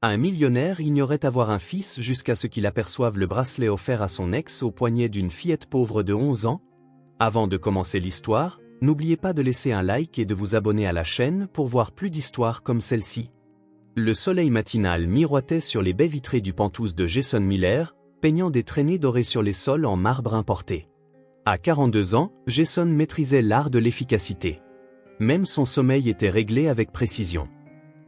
Un millionnaire ignorait avoir un fils jusqu'à ce qu'il aperçoive le bracelet offert à son ex au poignet d'une fillette pauvre de 11 ans. Avant de commencer l'histoire, n'oubliez pas de laisser un like et de vous abonner à la chaîne pour voir plus d'histoires comme celle-ci. Le soleil matinal miroitait sur les baies vitrées du Penthouse de Jason Miller, peignant des traînées dorées sur les sols en marbre importé. À 42 ans, Jason maîtrisait l'art de l'efficacité. Même son sommeil était réglé avec précision.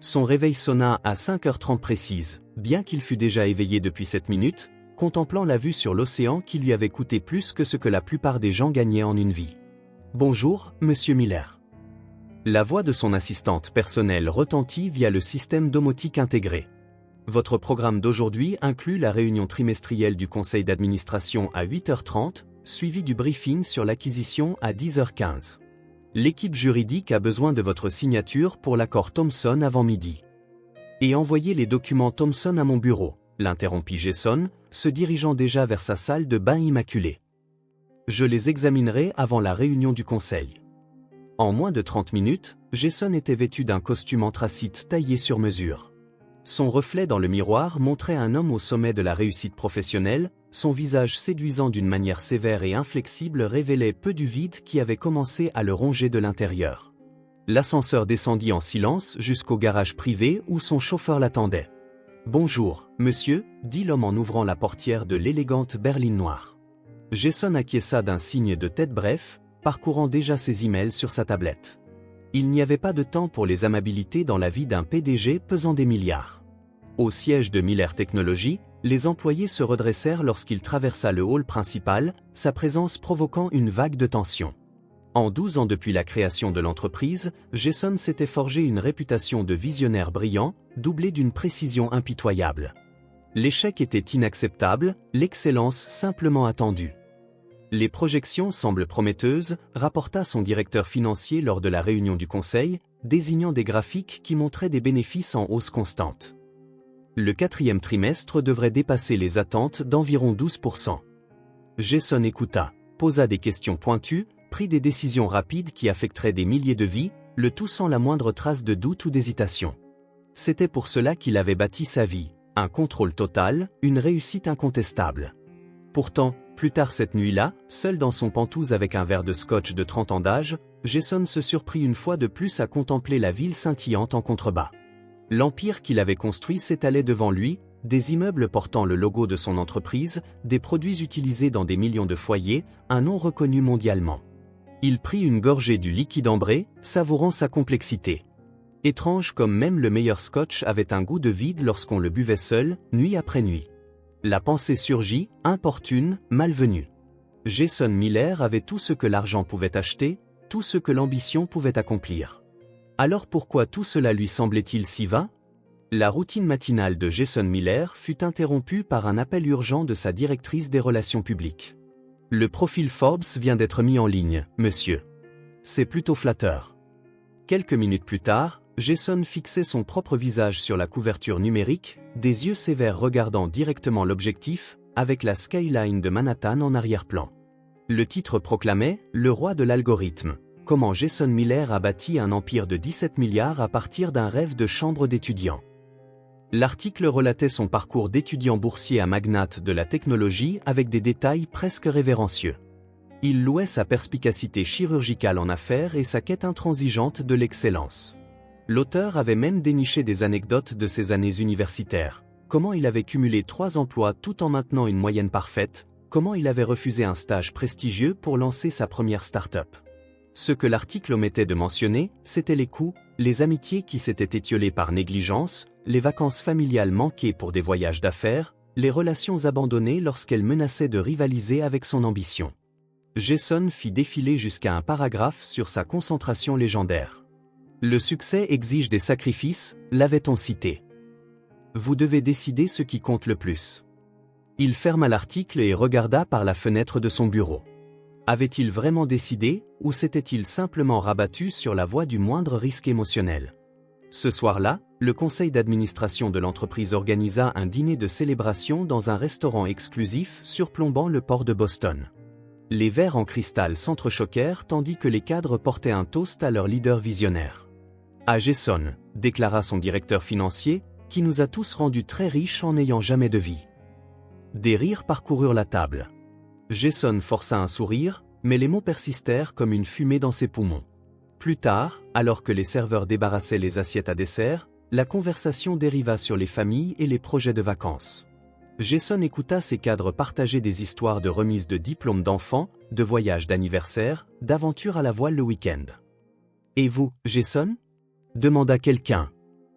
Son réveil sonna à 5h30 précise, bien qu'il fût déjà éveillé depuis 7 minutes, contemplant la vue sur l'océan qui lui avait coûté plus que ce que la plupart des gens gagnaient en une vie. « Bonjour, Monsieur Miller. » La voix de son assistante personnelle retentit via le système domotique intégré. Votre programme d'aujourd'hui inclut la réunion trimestrielle du conseil d'administration à 8h30, suivi du briefing sur l'acquisition à 10h15. L'équipe juridique a besoin de votre signature pour l'accord Thomson avant midi. Et envoyez les documents Thomson à mon bureau, l'interrompit Jason, se dirigeant déjà vers sa salle de bain immaculée. Je les examinerai avant la réunion du conseil. En moins de 30 minutes, Jason était vêtu d'un costume anthracite taillé sur mesure. Son reflet dans le miroir montrait un homme au sommet de la réussite professionnelle, son visage séduisant d'une manière sévère et inflexible révélait peu du vide qui avait commencé à le ronger de l'intérieur. L'ascenseur descendit en silence jusqu'au garage privé où son chauffeur l'attendait. « Bonjour, monsieur », dit l'homme en ouvrant la portière de l'élégante berline noire. Jason acquiesça d'un signe de tête bref, parcourant déjà ses emails sur sa tablette. Il n'y avait pas de temps pour les amabilités dans la vie d'un PDG pesant des milliards. Au siège de Miller Technologies, les employés se redressèrent lorsqu'il traversa le hall principal, sa présence provoquant une vague de tension. En 12 ans depuis la création de l'entreprise, Jason s'était forgé une réputation de visionnaire brillant, doublée d'une précision impitoyable. L'échec était inacceptable, l'excellence simplement attendue. Les projections semblent prometteuses, rapporta son directeur financier lors de la réunion du conseil, désignant des graphiques qui montraient des bénéfices en hausse constante. Le 4e trimestre devrait dépasser les attentes d'environ 12%. Jason écouta, posa des questions pointues, prit des décisions rapides qui affecteraient des milliers de vies, le tout sans la moindre trace de doute ou d'hésitation. C'était pour cela qu'il avait bâti sa vie, un contrôle total, une réussite incontestable. Pourtant, plus tard cette nuit-là, seul dans son Penthouse avec un verre de scotch de 30 ans d'âge, Jason se surprit une fois de plus à contempler la ville scintillante en contrebas. L'empire qu'il avait construit s'étalait devant lui, des immeubles portant le logo de son entreprise, des produits utilisés dans des millions de foyers, un nom reconnu mondialement. Il prit une gorgée du liquide ambré, savourant sa complexité. Étrange comme même le meilleur scotch avait un goût de vide lorsqu'on le buvait seul, nuit après nuit. La pensée surgit, importune, malvenue. Jason Miller avait tout ce que l'argent pouvait acheter, tout ce que l'ambition pouvait accomplir. Alors pourquoi tout cela lui semblait-il si vain? La routine matinale de Jason Miller fut interrompue par un appel urgent de sa directrice des relations publiques. Le profil Forbes vient d'être mis en ligne, monsieur. C'est plutôt flatteur. Quelques minutes plus tard, Jason fixait son propre visage sur la couverture numérique, des yeux sévères regardant directement l'objectif, avec la skyline de Manhattan en arrière-plan. Le titre proclamait « Le roi de l'algorithme ». Comment Jason Miller a bâti un empire de 17 milliards à partir d'un rêve de chambre d'étudiant. L'article relatait son parcours d'étudiant boursier à magnate de la technologie avec des détails presque révérencieux. Il louait sa perspicacité chirurgicale en affaires et sa quête intransigeante de l'excellence. L'auteur avait même déniché des anecdotes de ses années universitaires. Comment il avait cumulé 3 emplois tout en maintenant une moyenne parfaite, comment il avait refusé un stage prestigieux pour lancer sa première start-up. Ce que l'article omettait de mentionner, c'était les coûts, les amitiés qui s'étaient étiolées par négligence, les vacances familiales manquées pour des voyages d'affaires, les relations abandonnées lorsqu'elles menaçaient de rivaliser avec son ambition. Jason fit défiler jusqu'à un paragraphe sur sa concentration légendaire. Le succès exige des sacrifices, l'avait-on cité. Vous devez décider ce qui compte le plus. Il ferma l'article et regarda par la fenêtre de son bureau. Avait-il vraiment décidé, ou s'était-il simplement rabattu sur la voie du moindre risque émotionnel? Ce soir-là, le conseil d'administration de l'entreprise organisa un dîner de célébration dans un restaurant exclusif surplombant le port de Boston. Les verres en cristal s'entrechoquèrent tandis que les cadres portaient un toast à leur leader visionnaire. « À Jason », déclara son directeur financier, qui nous a tous rendus très riches en n'ayant jamais de vie. Des rires parcoururent la table. Jason força un sourire, mais les mots persistèrent comme une fumée dans ses poumons. Plus tard, alors que les serveurs débarrassaient les assiettes à dessert, la conversation dériva sur les familles et les projets de vacances. Jason écouta ses cadres partager des histoires de remise de diplômes d'enfants, de voyages d'anniversaire, d'aventures à la voile le week-end. « Et vous, Jason ?» demanda quelqu'un.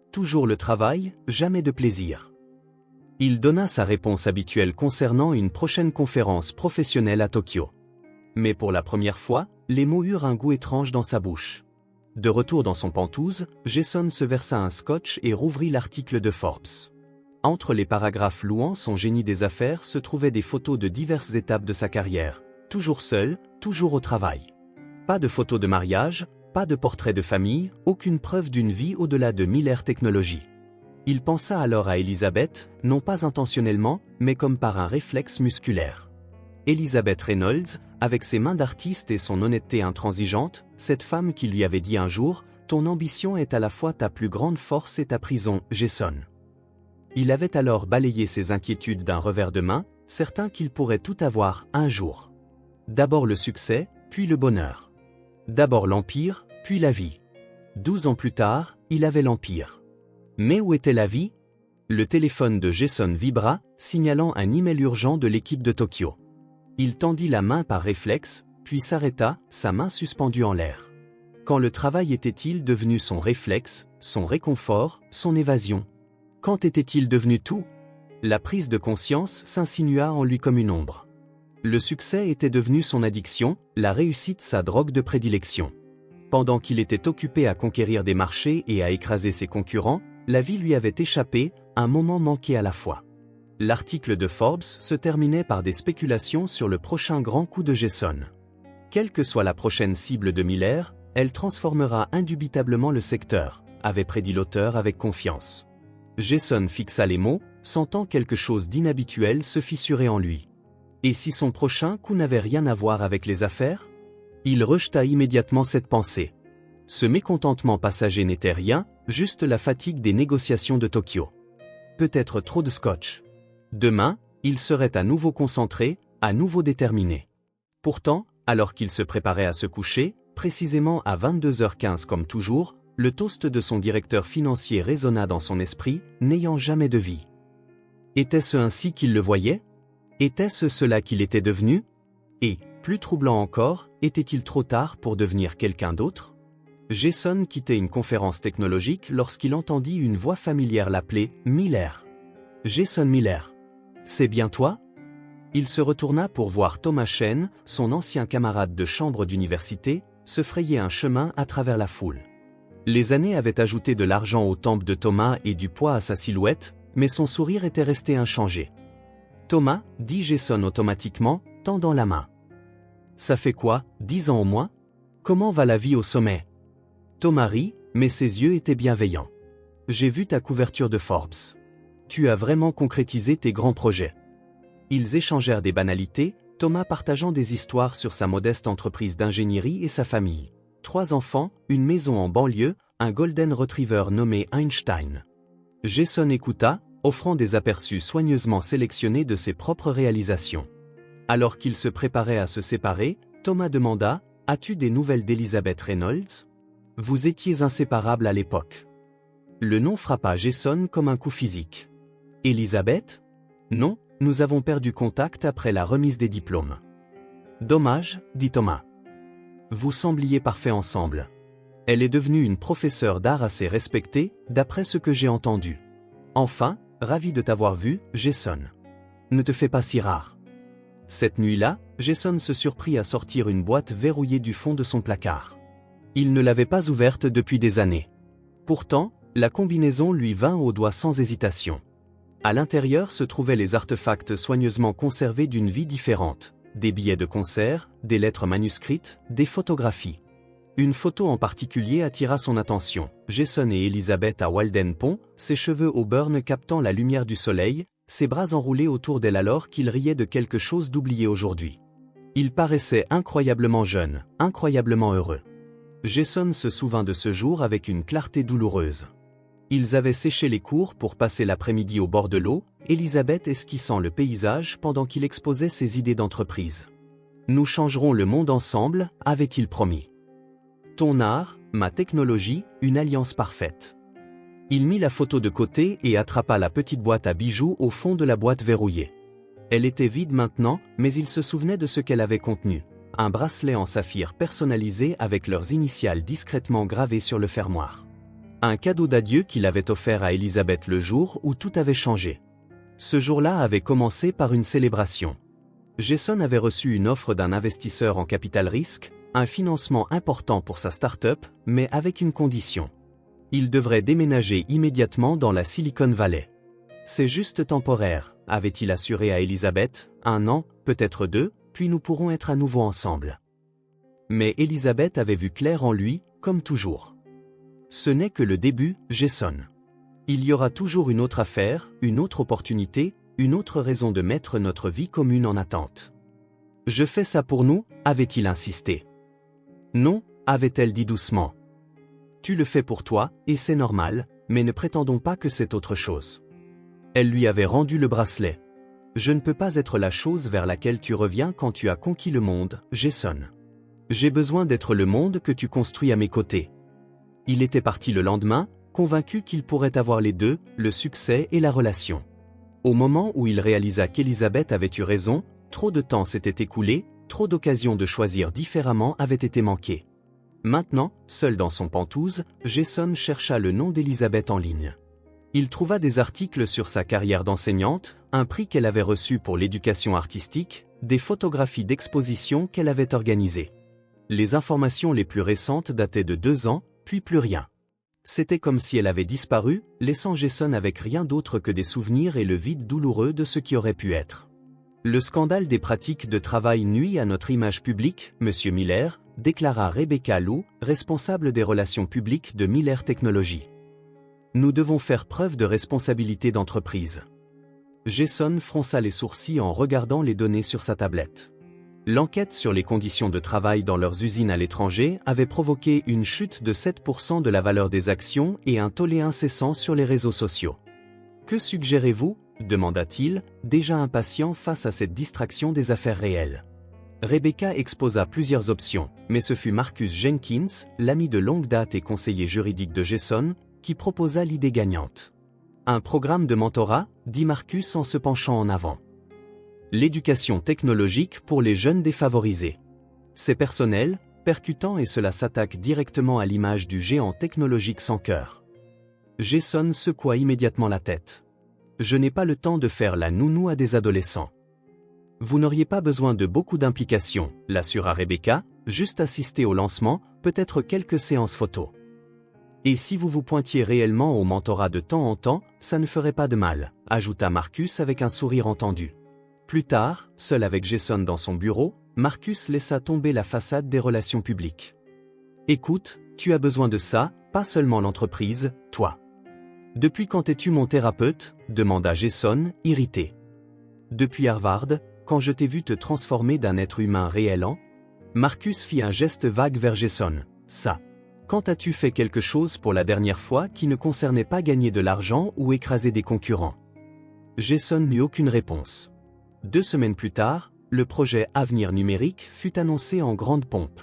« Toujours le travail, jamais de plaisir. » Il donna sa réponse habituelle concernant une prochaine conférence professionnelle à Tokyo. Mais pour la première fois, les mots eurent un goût étrange dans sa bouche. De retour dans son pantouse, Jason se versa un scotch et rouvrit l'article de Forbes. Entre les paragraphes louant son génie des affaires se trouvaient des photos de diverses étapes de sa carrière. Toujours seul, toujours au travail. Pas de photos de mariage, pas de portrait de famille, aucune preuve d'une vie au-delà de Miller Technologies. Il pensa alors à Elizabeth, non pas intentionnellement, mais comme par un réflexe musculaire. Elizabeth Reynolds, avec ses mains d'artiste et son honnêteté intransigeante, cette femme qui lui avait dit un jour « Ton ambition est à la fois ta plus grande force et ta prison, Jason ». Il avait alors balayé ses inquiétudes d'un revers de main, certain qu'il pourrait tout avoir un jour. D'abord le succès, puis le bonheur. D'abord l'empire, puis la vie. 12 ans plus tard, il avait l'empire. Mais où était la vie? Le téléphone de Jason vibra, signalant un email urgent de l'équipe de Tokyo. Il tendit la main par réflexe, puis s'arrêta, sa main suspendue en l'air. Quand le travail était-il devenu son réflexe, son réconfort, son évasion? Quand était-il devenu tout? La prise de conscience s'insinua en lui comme une ombre. Le succès était devenu son addiction, la réussite sa drogue de prédilection. Pendant qu'il était occupé à conquérir des marchés et à écraser ses concurrents, la vie lui avait échappé, un moment manqué à la fois. L'article de Forbes se terminait par des spéculations sur le prochain grand coup de Jason. Quelle que soit la prochaine cible de Miller, elle transformera indubitablement le secteur, avait prédit l'auteur avec confiance. Jason fixa les mots, sentant quelque chose d'inhabituel se fissurer en lui. Et si son prochain coup n'avait rien à voir avec les affaires? Il rejeta immédiatement cette pensée. Ce mécontentement passager n'était rien, juste la fatigue des négociations de Tokyo. Peut-être trop de scotch. Demain, il serait à nouveau concentré, à nouveau déterminé. Pourtant, alors qu'il se préparait à se coucher, précisément à 22h15 comme toujours, le toast de son directeur financier résonna dans son esprit, n'ayant jamais de vie. Était-ce ainsi qu'il le voyait? Était-ce cela qu'il était devenu? Et, plus troublant encore, était-il trop tard pour devenir quelqu'un d'autre? Jason quittait une conférence technologique lorsqu'il entendit une voix familière l'appeler « Miller ». « Jason Miller. C'est bien toi ?» Il se retourna pour voir Thomas Chen, son ancien camarade de chambre d'université, se frayer un chemin à travers la foule. Les années avaient ajouté de l'argent aux tempes de Thomas et du poids à sa silhouette, mais son sourire était resté inchangé. « Thomas » dit Jason automatiquement, tendant la main. « Ça fait quoi, 10 ans au moins? Comment va la vie au sommet ?» Thomas rit, mais ses yeux étaient bienveillants. « J'ai vu ta couverture de Forbes. Tu as vraiment concrétisé tes grands projets. » Ils échangèrent des banalités, Thomas partageant des histoires sur sa modeste entreprise d'ingénierie et sa famille. 3 enfants, une maison en banlieue, un golden retriever nommé Einstein. Jason écouta, offrant des aperçus soigneusement sélectionnés de ses propres réalisations. Alors qu'ils se préparaient à se séparer, Thomas demanda « As-tu des nouvelles d'Elizabeth Reynolds? Vous étiez inséparables à l'époque. » Le nom frappa Jason comme un coup physique. « Elizabeth? Non, nous avons perdu contact après la remise des diplômes. »« Dommage, » dit Thomas. « Vous sembliez parfaits ensemble. Elle est devenue une professeure d'art assez respectée, d'après ce que j'ai entendu. Enfin, ravi de t'avoir vu, Jason. Ne te fais pas si rare. » Cette nuit-là, Jason se surprit à sortir une boîte verrouillée du fond de son placard. Il ne l'avait pas ouverte depuis des années. Pourtant, la combinaison lui vint aux doigts sans hésitation. À l'intérieur se trouvaient les artefacts soigneusement conservés d'une vie différente, des billets de concert, des lettres manuscrites, des photographies. Une photo en particulier attira son attention. Jason et Elizabeth à Walden Pond, ses cheveux au burn captant la lumière du soleil, ses bras enroulés autour d'elle alors qu'il riait de quelque chose d'oublié aujourd'hui. Il paraissait incroyablement jeune, incroyablement heureux. Jason se souvint de ce jour avec une clarté douloureuse. Ils avaient séché les cours pour passer l'après-midi au bord de l'eau, Elisabeth esquissant le paysage pendant qu'il exposait ses idées d'entreprise. Nous changerons le monde ensemble, avait-il promis. Ton art, ma technologie, une alliance parfaite. Il mit la photo de côté et attrapa la petite boîte à bijoux au fond de la boîte verrouillée. Elle était vide maintenant, mais il se souvenait de ce qu'elle avait contenu. Un bracelet en saphir personnalisé avec leurs initiales discrètement gravées sur le fermoir. Un cadeau d'adieu qu'il avait offert à Elisabeth le jour où tout avait changé. Ce jour-là avait commencé par une célébration. Jason avait reçu une offre d'un investisseur en capital risque, un financement important pour sa start-up, mais avec une condition. Il devrait déménager immédiatement dans la Silicon Valley. C'est juste temporaire, avait-il assuré à Elisabeth, 1 an, peut-être 2, puis nous pourrons être à nouveau ensemble. Mais Elisabeth avait vu clair en lui, comme toujours. Ce n'est que le début, Jason. Il y aura toujours une autre affaire, une autre opportunité, une autre raison de mettre notre vie commune en attente. Je fais ça pour nous, avait-il insisté. Non, avait-elle dit doucement. Tu le fais pour toi, et c'est normal, mais ne prétendons pas que c'est autre chose. Elle lui avait rendu le bracelet. Je ne peux pas être la chose vers laquelle tu reviens quand tu as conquis le monde, Jason. J'ai besoin d'être le monde que tu construis à mes côtés. Il était parti le lendemain, convaincu qu'il pourrait avoir les deux, le succès et la relation. Au moment où il réalisa qu'Elisabeth avait eu raison, trop de temps s'était écoulé, trop d'occasions de choisir différemment avaient été manquées. Maintenant, seul dans son pantouse, Jason chercha le nom d'Elisabeth en ligne. Il trouva des articles sur sa carrière d'enseignante, un prix qu'elle avait reçu pour l'éducation artistique, des photographies d'expositions qu'elle avait organisées. Les informations les plus récentes dataient de 2 ans, puis plus rien. C'était comme si elle avait disparu, laissant Jason avec rien d'autre que des souvenirs et le vide douloureux de ce qui aurait pu être. Le scandale des pratiques de travail nuit à notre image publique, Monsieur Miller, déclara Rebecca Lou, responsable des relations publiques de Miller Technologies. Nous devons faire preuve de responsabilité d'entreprise. Jason fronça les sourcils en regardant les données sur sa tablette. L'enquête sur les conditions de travail dans leurs usines à l'étranger avait provoqué une chute de 7% de la valeur des actions et un tollé incessant sur les réseaux sociaux. Que suggérez-vous ? Demanda-t-il, déjà impatient face à cette distraction des affaires réelles. Rebecca exposa plusieurs options, mais ce fut Marcus Jenkins, l'ami de longue date et conseiller juridique de Jason, qui proposa l'idée gagnante. Un programme de mentorat, dit Marcus en se penchant en avant. L'éducation technologique pour les jeunes défavorisés. C'est personnel, percutant et cela s'attaque directement à l'image du géant technologique sans cœur. Jason secoua immédiatement la tête. Je n'ai pas le temps de faire la nounou à des adolescents. Vous n'auriez pas besoin de beaucoup d'implication, l'assura Rebecca, juste assister au lancement, peut-être quelques séances photos. Et si vous vous pointiez réellement au mentorat de temps en temps, ça ne ferait pas de mal, ajouta Marcus avec un sourire entendu. Plus tard, seul avec Jason dans son bureau, Marcus laissa tomber la façade des relations publiques. Écoute, tu as besoin de ça, pas seulement l'entreprise, toi. Depuis quand es-tu mon thérapeute ? Demanda Jason, irrité. Depuis Harvard, quand je t'ai vu te transformer d'un être humain réel en... Marcus fit un geste vague vers Jason. Ça. Quand as-tu fait quelque chose pour la dernière fois qui ne concernait pas gagner de l'argent ou écraser des concurrents ? Jason n'eut aucune réponse. 2 semaines plus tard, le projet Avenir numérique fut annoncé en grande pompe.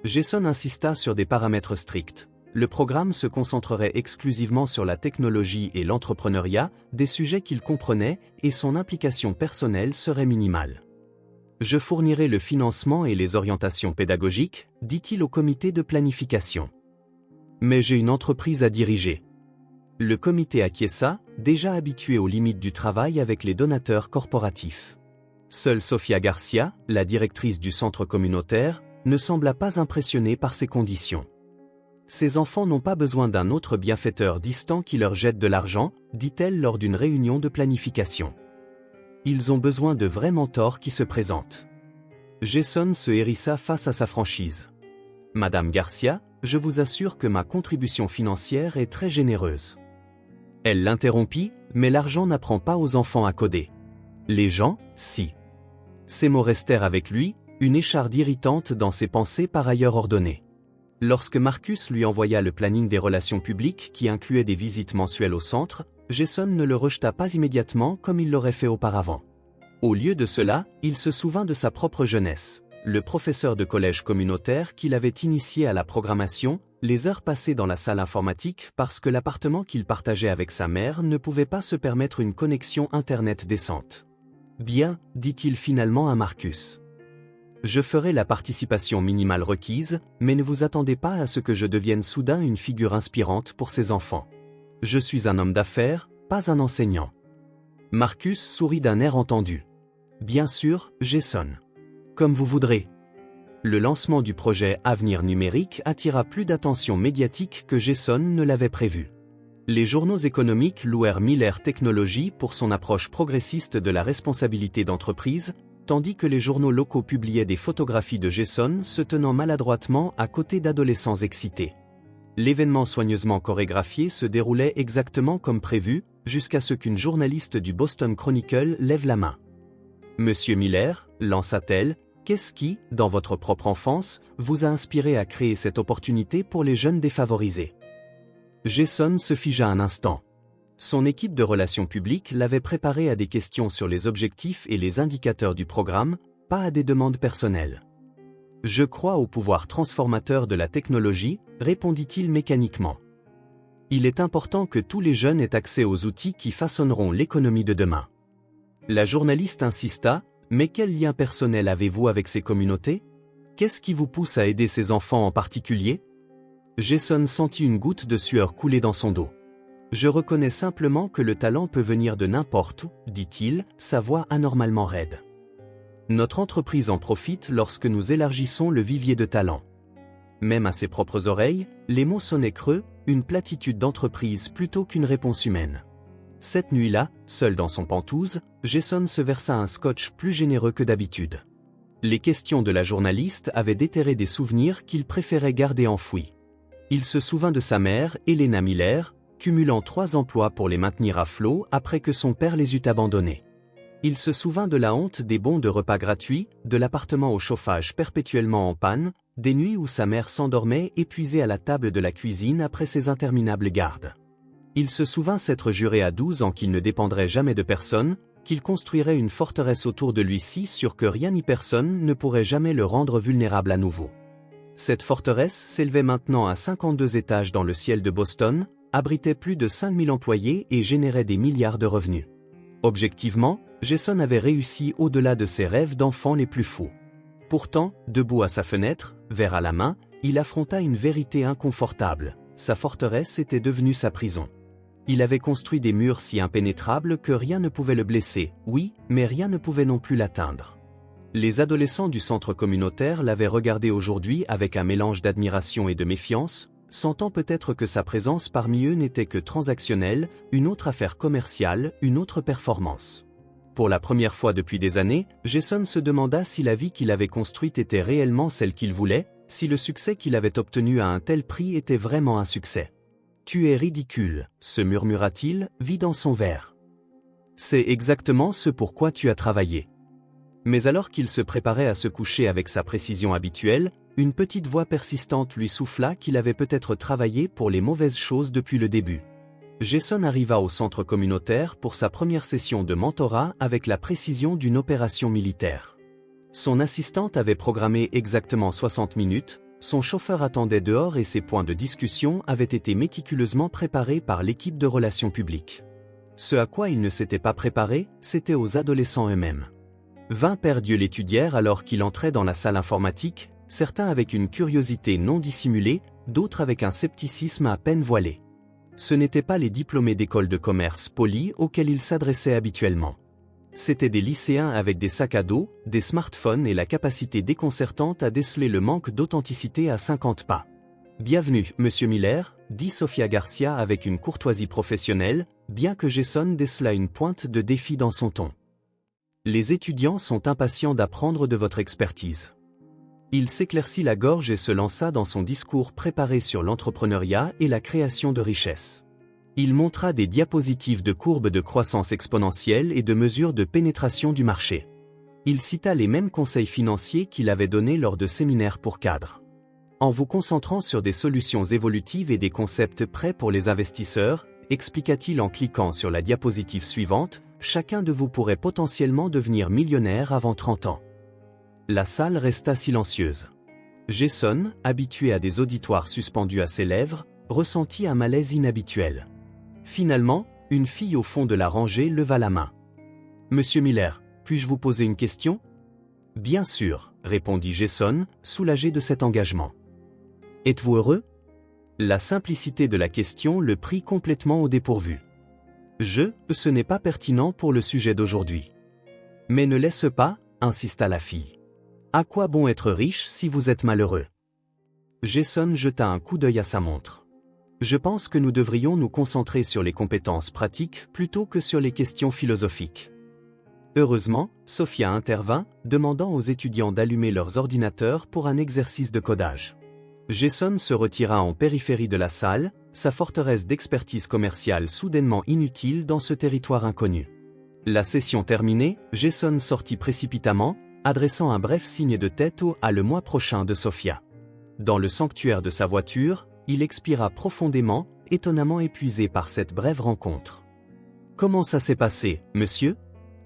Jason insista sur des paramètres stricts. Le programme se concentrerait exclusivement sur la technologie et l'entrepreneuriat, des sujets qu'il comprenait, et son implication personnelle serait minimale. Je fournirai le financement et les orientations pédagogiques, dit-il au comité de planification. Mais j'ai une entreprise à diriger. Le comité acquiesça, déjà habitué aux limites du travail avec les donateurs corporatifs. Seule Sofia Garcia, la directrice du centre communautaire, ne sembla pas impressionnée par ces conditions. Ces enfants n'ont pas besoin d'un autre bienfaiteur distant qui leur jette de l'argent, dit-elle lors d'une réunion de planification. Ils ont besoin de vrais mentors qui se présentent. Jason se hérissa face à sa franchise. Madame Garcia, je vous assure que ma contribution financière est très généreuse. Elle l'interrompit, mais l'argent n'apprend pas aux enfants à coder. Les gens, si. Ces mots restèrent avec lui, une écharde irritante dans ses pensées par ailleurs ordonnées. Lorsque Marcus lui envoya le planning des relations publiques qui incluait des visites mensuelles au centre, Jason ne le rejeta pas immédiatement comme il l'aurait fait auparavant. Au lieu de cela, il se souvint de sa propre jeunesse. Le professeur de collège communautaire qui l'avait initié à la programmation, les heures passées dans la salle informatique parce que l'appartement qu'il partageait avec sa mère ne pouvait pas se permettre une connexion Internet décente. « Bien, dit-il finalement à Marcus. Je ferai la participation minimale requise, mais ne vous attendez pas à ce que je devienne soudain une figure inspirante pour ces enfants. Je suis un homme d'affaires, pas un enseignant. » Marcus sourit d'un air entendu. « Bien sûr, Jason. Comme vous voudrez. » Le lancement du projet Avenir numérique attira plus d'attention médiatique que Jason ne l'avait prévu. Les journaux économiques louèrent Miller Technologies pour son approche progressiste de la responsabilité d'entreprise, tandis que les journaux locaux publiaient des photographies de Jason se tenant maladroitement à côté d'adolescents excités. L'événement soigneusement chorégraphié se déroulait exactement comme prévu, jusqu'à ce qu'une journaliste du Boston Chronicle lève la main. « Monsieur Miller, lança-t-elle, qu'est-ce qui, dans votre propre enfance, vous a inspiré à créer cette opportunité pour les jeunes défavorisés ?» Jason se figea un instant. Son équipe de relations publiques l'avait préparé à des questions sur les objectifs et les indicateurs du programme, pas à des demandes personnelles. « Je crois au pouvoir transformateur de la technologie, répondit-il mécaniquement. Il est important que tous les jeunes aient accès aux outils qui façonneront l'économie de demain. La journaliste insista, mais quel lien personnel avez-vous avec ces communautés? Qu'est-ce qui vous pousse à aider ces enfants en particulier? Jason sentit une goutte de sueur couler dans son dos. Je reconnais simplement que le talent peut venir de n'importe où, dit-il, sa voix anormalement raide. Notre entreprise en profite lorsque nous élargissons le vivier de talents. Même à ses propres oreilles, les mots sonnaient creux, une platitude d'entreprise plutôt qu'une réponse humaine. Cette nuit-là, seul dans son pantouse, Jason se versa un scotch plus généreux que d'habitude. Les questions de la journaliste avaient déterré des souvenirs qu'il préférait garder enfouis. Il se souvint de sa mère, Elena Miller, cumulant 3 emplois pour les maintenir à flot après que son père les eut abandonnés. Il se souvint de la honte des bons de repas gratuits, de l'appartement au chauffage perpétuellement en panne, des nuits où sa mère s'endormait épuisée à la table de la cuisine après ses interminables gardes. Il se souvint s'être juré à 12 ans qu'il ne dépendrait jamais de personne, qu'il construirait une forteresse autour de lui si sûr que rien ni personne ne pourrait jamais le rendre vulnérable à nouveau. Cette forteresse s'élevait maintenant à 52 étages dans le ciel de Boston, abritait plus de 5000 employés et générait des milliards de revenus. Objectivement, Jason avait réussi au-delà de ses rêves d'enfant les plus fous. Pourtant, debout à sa fenêtre, verre à la main, il affronta une vérité inconfortable. Sa forteresse était devenue sa prison. Il avait construit des murs si impénétrables que rien ne pouvait le blesser, oui, mais rien ne pouvait non plus l'atteindre. Les adolescents du centre communautaire l'avaient regardé aujourd'hui avec un mélange d'admiration et de méfiance, sentant peut-être que sa présence parmi eux n'était que transactionnelle, une autre affaire commerciale, une autre performance. Pour la première fois depuis des années, Jason se demanda si la vie qu'il avait construite était réellement celle qu'il voulait, si le succès qu'il avait obtenu à un tel prix était vraiment un succès. « Tu es ridicule », se murmura-t-il, vidant son verre. « C'est exactement ce pour quoi tu as travaillé. » Mais alors qu'il se préparait à se coucher avec sa précision habituelle, une petite voix persistante lui souffla qu'il avait peut-être travaillé pour les mauvaises choses depuis le début. Jason arriva au centre communautaire pour sa première session de mentorat avec la précision d'une opération militaire. Son assistante avait programmé exactement 60 minutes, son chauffeur attendait dehors et ses points de discussion avaient été méticuleusement préparés par l'équipe de relations publiques. Ce à quoi il ne s'était pas préparé, c'était aux adolescents eux-mêmes. 20 pères Dieu l'étudièrent alors qu'il entrait dans la salle informatique, certains avec une curiosité non dissimulée, d'autres avec un scepticisme à peine voilé. Ce n'étaient pas les diplômés d'écoles de commerce polis auxquels il s'adressait habituellement. C'étaient des lycéens avec des sacs à dos, des smartphones et la capacité déconcertante à déceler le manque d'authenticité à 50 pas. « Bienvenue, Monsieur Miller », dit Sofia Garcia avec une courtoisie professionnelle, bien que Jason décelât une pointe de défi dans son ton. « Les étudiants sont impatients d'apprendre de votre expertise. » Il s'éclaircit la gorge et se lança dans son discours préparé sur l'entrepreneuriat et la création de richesses. Il montra des diapositives de courbes de croissance exponentielle et de mesures de pénétration du marché. Il cita les mêmes conseils financiers qu'il avait donnés lors de séminaires pour cadres. En vous concentrant sur des solutions évolutives et des concepts prêts pour les investisseurs, expliqua-t-il en cliquant sur la diapositive suivante, chacun de vous pourrait potentiellement devenir millionnaire avant 30 ans. La salle resta silencieuse. Jason, habitué à des auditoires suspendus à ses lèvres, ressentit un malaise inhabituel. Finalement, une fille au fond de la rangée leva la main. « Monsieur Miller, puis-je vous poser une question ?» « Bien sûr, » répondit Jason, soulagé de cet engagement. « Êtes-vous heureux ?» La simplicité de la question le prit complètement au dépourvu. « Ce n'est pas pertinent pour le sujet d'aujourd'hui. »« Mais ne laisse pas, » insista la fille. « À quoi bon être riche si vous êtes malheureux ?» Jason jeta un coup d'œil à sa montre. « Je pense que nous devrions nous concentrer sur les compétences pratiques plutôt que sur les questions philosophiques. » Heureusement, Sophia intervint, demandant aux étudiants d'allumer leurs ordinateurs pour un exercice de codage. Jason se retira en périphérie de la salle, sa forteresse d'expertise commerciale soudainement inutile dans ce territoire inconnu. La session terminée, Jason sortit précipitamment, adressant un bref signe de tête à le mois prochain de Sophia. Dans le sanctuaire de sa voiture, il expira profondément, étonnamment épuisé par cette brève rencontre. « Comment ça s'est passé, monsieur ?»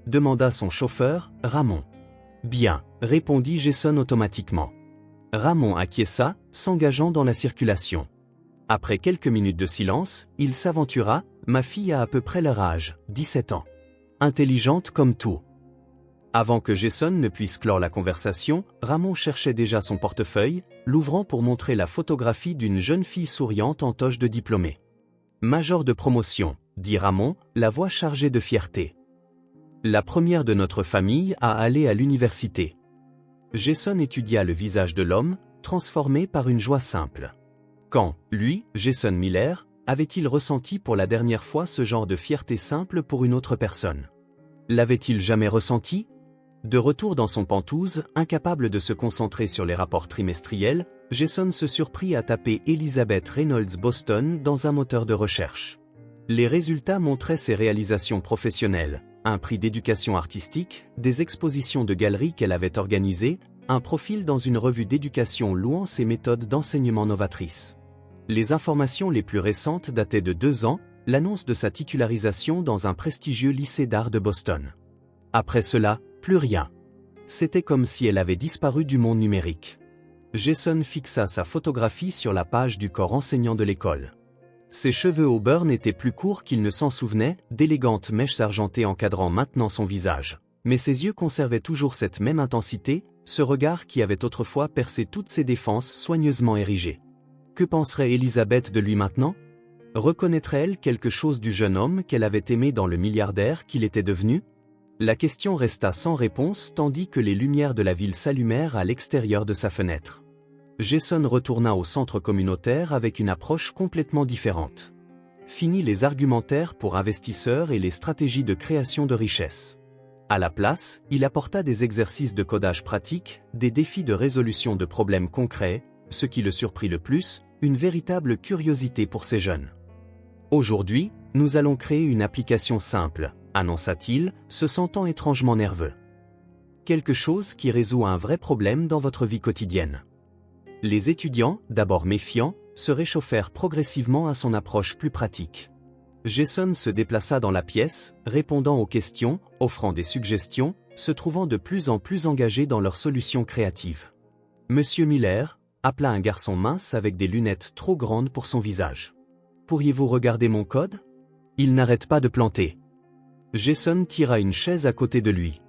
demanda son chauffeur, Ramon. « Bien, » répondit Jason automatiquement. Ramon acquiesça, s'engageant dans la circulation. Après quelques minutes de silence, il s'aventura, « Ma fille a à peu près leur âge, 17 ans. Intelligente comme tout. » Avant que Jason ne puisse clore la conversation, Ramon cherchait déjà son portefeuille, l'ouvrant pour montrer la photographie d'une jeune fille souriante en toge de diplômée. « Major de promotion, » dit Ramon, la voix chargée de fierté. « La première de notre famille à aller à l'université. » Jason étudia le visage de l'homme, transformé par une joie simple. Quand, lui, Jason Miller, avait-il ressenti pour la dernière fois ce genre de fierté simple pour une autre personne? L'avait-il jamais ressenti? De retour dans son pantouse, incapable de se concentrer sur les rapports trimestriels, Jason se surprit à taper Elizabeth Reynolds Boston dans un moteur de recherche. Les résultats montraient ses réalisations professionnelles, un prix d'éducation artistique, des expositions de galeries qu'elle avait organisées, un profil dans une revue d'éducation louant ses méthodes d'enseignement novatrices. Les informations les plus récentes dataient de 2 ans, l'annonce de sa titularisation dans un prestigieux lycée d'art de Boston. Après cela, plus rien. C'était comme si elle avait disparu du monde numérique. Jason fixa sa photographie sur la page du corps enseignant de l'école. Ses cheveux au beurre n'étaient plus courts qu'il ne s'en souvenait, d'élégantes mèches argentées encadrant maintenant son visage. Mais ses yeux conservaient toujours cette même intensité, ce regard qui avait autrefois percé toutes ses défenses soigneusement érigées. Que penserait Elizabeth de lui maintenant? Reconnaîtrait-elle quelque chose du jeune homme qu'elle avait aimé dans le milliardaire qu'il était devenu? La question resta sans réponse tandis que les lumières de la ville s'allumèrent à l'extérieur de sa fenêtre. Jason retourna au centre communautaire avec une approche complètement différente. Fini les argumentaires pour investisseurs et les stratégies de création de richesse. À la place, il apporta des exercices de codage pratique, des défis de résolution de problèmes concrets, ce qui le surprit le plus, une véritable curiosité pour ces jeunes. Aujourd'hui, nous allons créer une application simple, annonça-t-il, se sentant étrangement nerveux. Quelque chose qui résout un vrai problème dans votre vie quotidienne. Les étudiants, d'abord méfiants, se réchauffèrent progressivement à son approche plus pratique. Jason se déplaça dans la pièce, répondant aux questions, offrant des suggestions, se trouvant de plus en plus engagé dans leurs solutions créatives. « Monsieur Miller » appela un garçon mince avec des lunettes trop grandes pour son visage. « Pourriez-vous regarder mon code? Il n'arrête pas de planter. » Jason tira une chaise à côté de lui.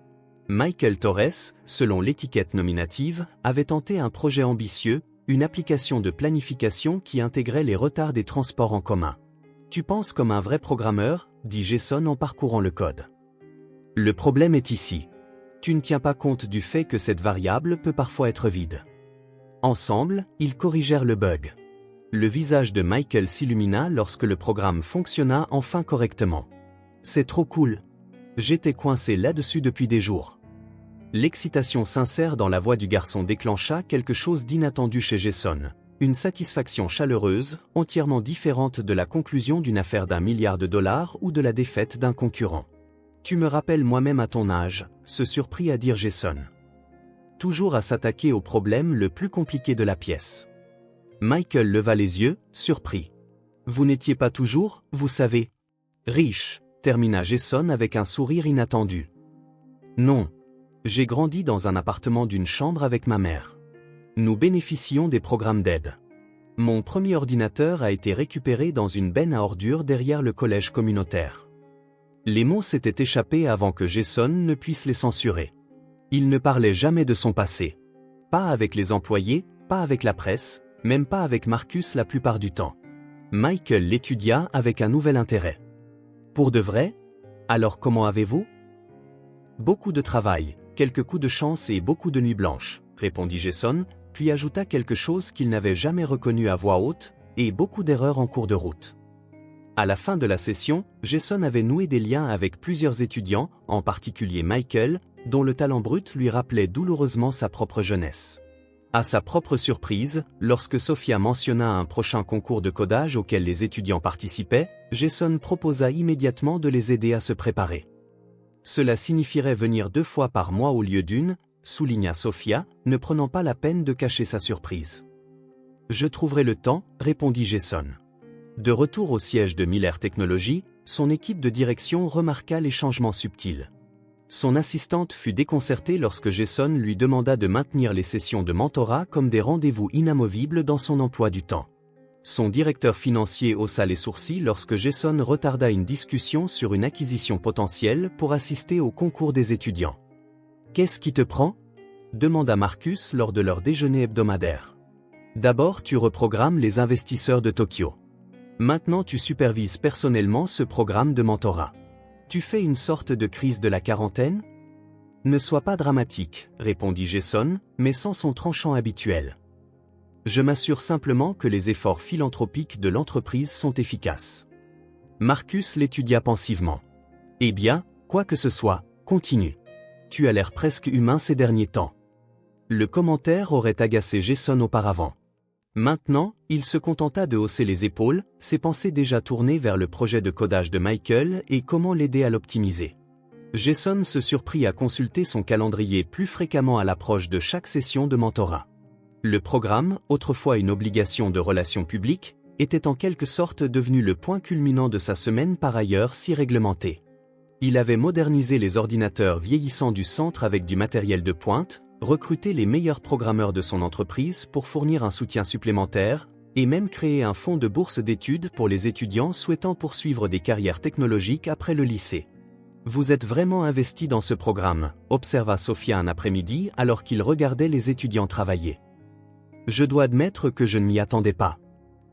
Michael Torres, selon l'étiquette nominative, avait tenté un projet ambitieux, une application de planification qui intégrait les retards des transports en commun. « Tu penses comme un vrai programmeur » dit Jason en parcourant le code. « Le problème est ici. Tu ne tiens pas compte du fait que cette variable peut parfois être vide. » Ensemble, ils corrigèrent le bug. Le visage de Michael s'illumina lorsque le programme fonctionna enfin correctement. « C'est trop cool. J'étais coincé là-dessus depuis des jours. » L'excitation sincère dans la voix du garçon déclencha quelque chose d'inattendu chez Jason. Une satisfaction chaleureuse, entièrement différente de la conclusion d'une affaire d'1 milliard de dollars ou de la défaite d'un concurrent. « Tu me rappelles moi-même à ton âge », se surprit à dire Jason. Toujours à s'attaquer au problème le plus compliqué de la pièce. Michael leva les yeux, surpris. Vous n'étiez pas toujours, vous savez, riche, termina Jason avec un sourire inattendu. Non. J'ai grandi dans un appartement d'une chambre avec ma mère. Nous bénéficions des programmes d'aide. Mon premier ordinateur a été récupéré dans une benne à ordures derrière le collège communautaire. Les mots s'étaient échappés avant que Jason ne puisse les censurer. Il ne parlait jamais de son passé. Pas avec les employés, pas avec la presse, même pas avec Marcus la plupart du temps. Michael l'étudia avec un nouvel intérêt. Pour de vrai? Alors comment avez-vous? Beaucoup de travail, quelques coups de chance et beaucoup de nuits blanches, répondit Jason, puis ajouta quelque chose qu'il n'avait jamais reconnu à voix haute, et beaucoup d'erreurs en cours de route. À la fin de la session, Jason avait noué des liens avec plusieurs étudiants, en particulier Michael, dont le talent brut lui rappelait douloureusement sa propre jeunesse. À sa propre surprise, lorsque Sophia mentionna un prochain concours de codage auquel les étudiants participaient, Jason proposa immédiatement de les aider à se préparer. Cela signifierait venir 2 fois par mois au lieu d'une, souligna Sophia, ne prenant pas la peine de cacher sa surprise. Je trouverai le temps, répondit Jason. De retour au siège de Miller Technologies, son équipe de direction remarqua les changements subtils. Son assistante fut déconcertée lorsque Jason lui demanda de maintenir les sessions de mentorat comme des rendez-vous inamovibles dans son emploi du temps. Son directeur financier haussa les sourcils lorsque Jason retarda une discussion sur une acquisition potentielle pour assister au concours des étudiants. « Qu'est-ce qui te prend ?» demanda Marcus lors de leur déjeuner hebdomadaire. « D'abord tu reprogrammes les investisseurs de Tokyo. Maintenant tu supervises personnellement ce programme de mentorat. Tu fais une sorte de crise de la quarantaine ? Ne sois pas dramatique, répondit Jason, mais sans son tranchant habituel. Je m'assure simplement que les efforts philanthropiques de l'entreprise sont efficaces. Marcus l'étudia pensivement. Eh bien, quoi que ce soit, continue. Tu as l'air presque humain ces derniers temps. Le commentaire aurait agacé Jason auparavant. Maintenant, il se contenta de hausser les épaules, ses pensées déjà tournées vers le projet de codage de Michael et comment l'aider à l'optimiser. Jason se surprit à consulter son calendrier plus fréquemment à l'approche de chaque session de mentorat. Le programme, autrefois une obligation de relations publiques, était en quelque sorte devenu le point culminant de sa semaine par ailleurs si réglementée. Il avait modernisé les ordinateurs vieillissants du centre avec du matériel de pointe, recruté les meilleurs programmeurs de son entreprise pour fournir un soutien supplémentaire, et même créé un fonds de bourse d'études pour les étudiants souhaitant poursuivre des carrières technologiques après le lycée. Vous êtes vraiment investi dans ce programme, observa Sophia un après-midi alors qu'il regardait les étudiants travailler. Je dois admettre que je ne m'y attendais pas.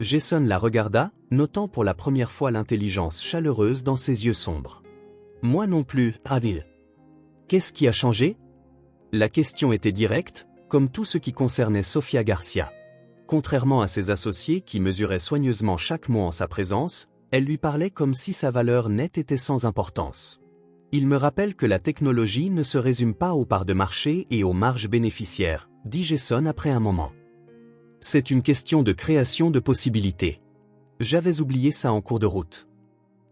Jason la regarda, notant pour la première fois l'intelligence chaleureuse dans ses yeux sombres. Moi non plus, Adil. Qu'est-ce qui a changé ? La question était directe, comme tout ce qui concernait Sophia Garcia. Contrairement à ses associés qui mesuraient soigneusement chaque mot en sa présence, elle lui parlait comme si sa valeur nette était sans importance. Il me rappelle que la technologie ne se résume pas aux parts de marché et aux marges bénéficiaires, dit Jason après un moment. C'est une question de création de possibilités. J'avais oublié ça en cours de route.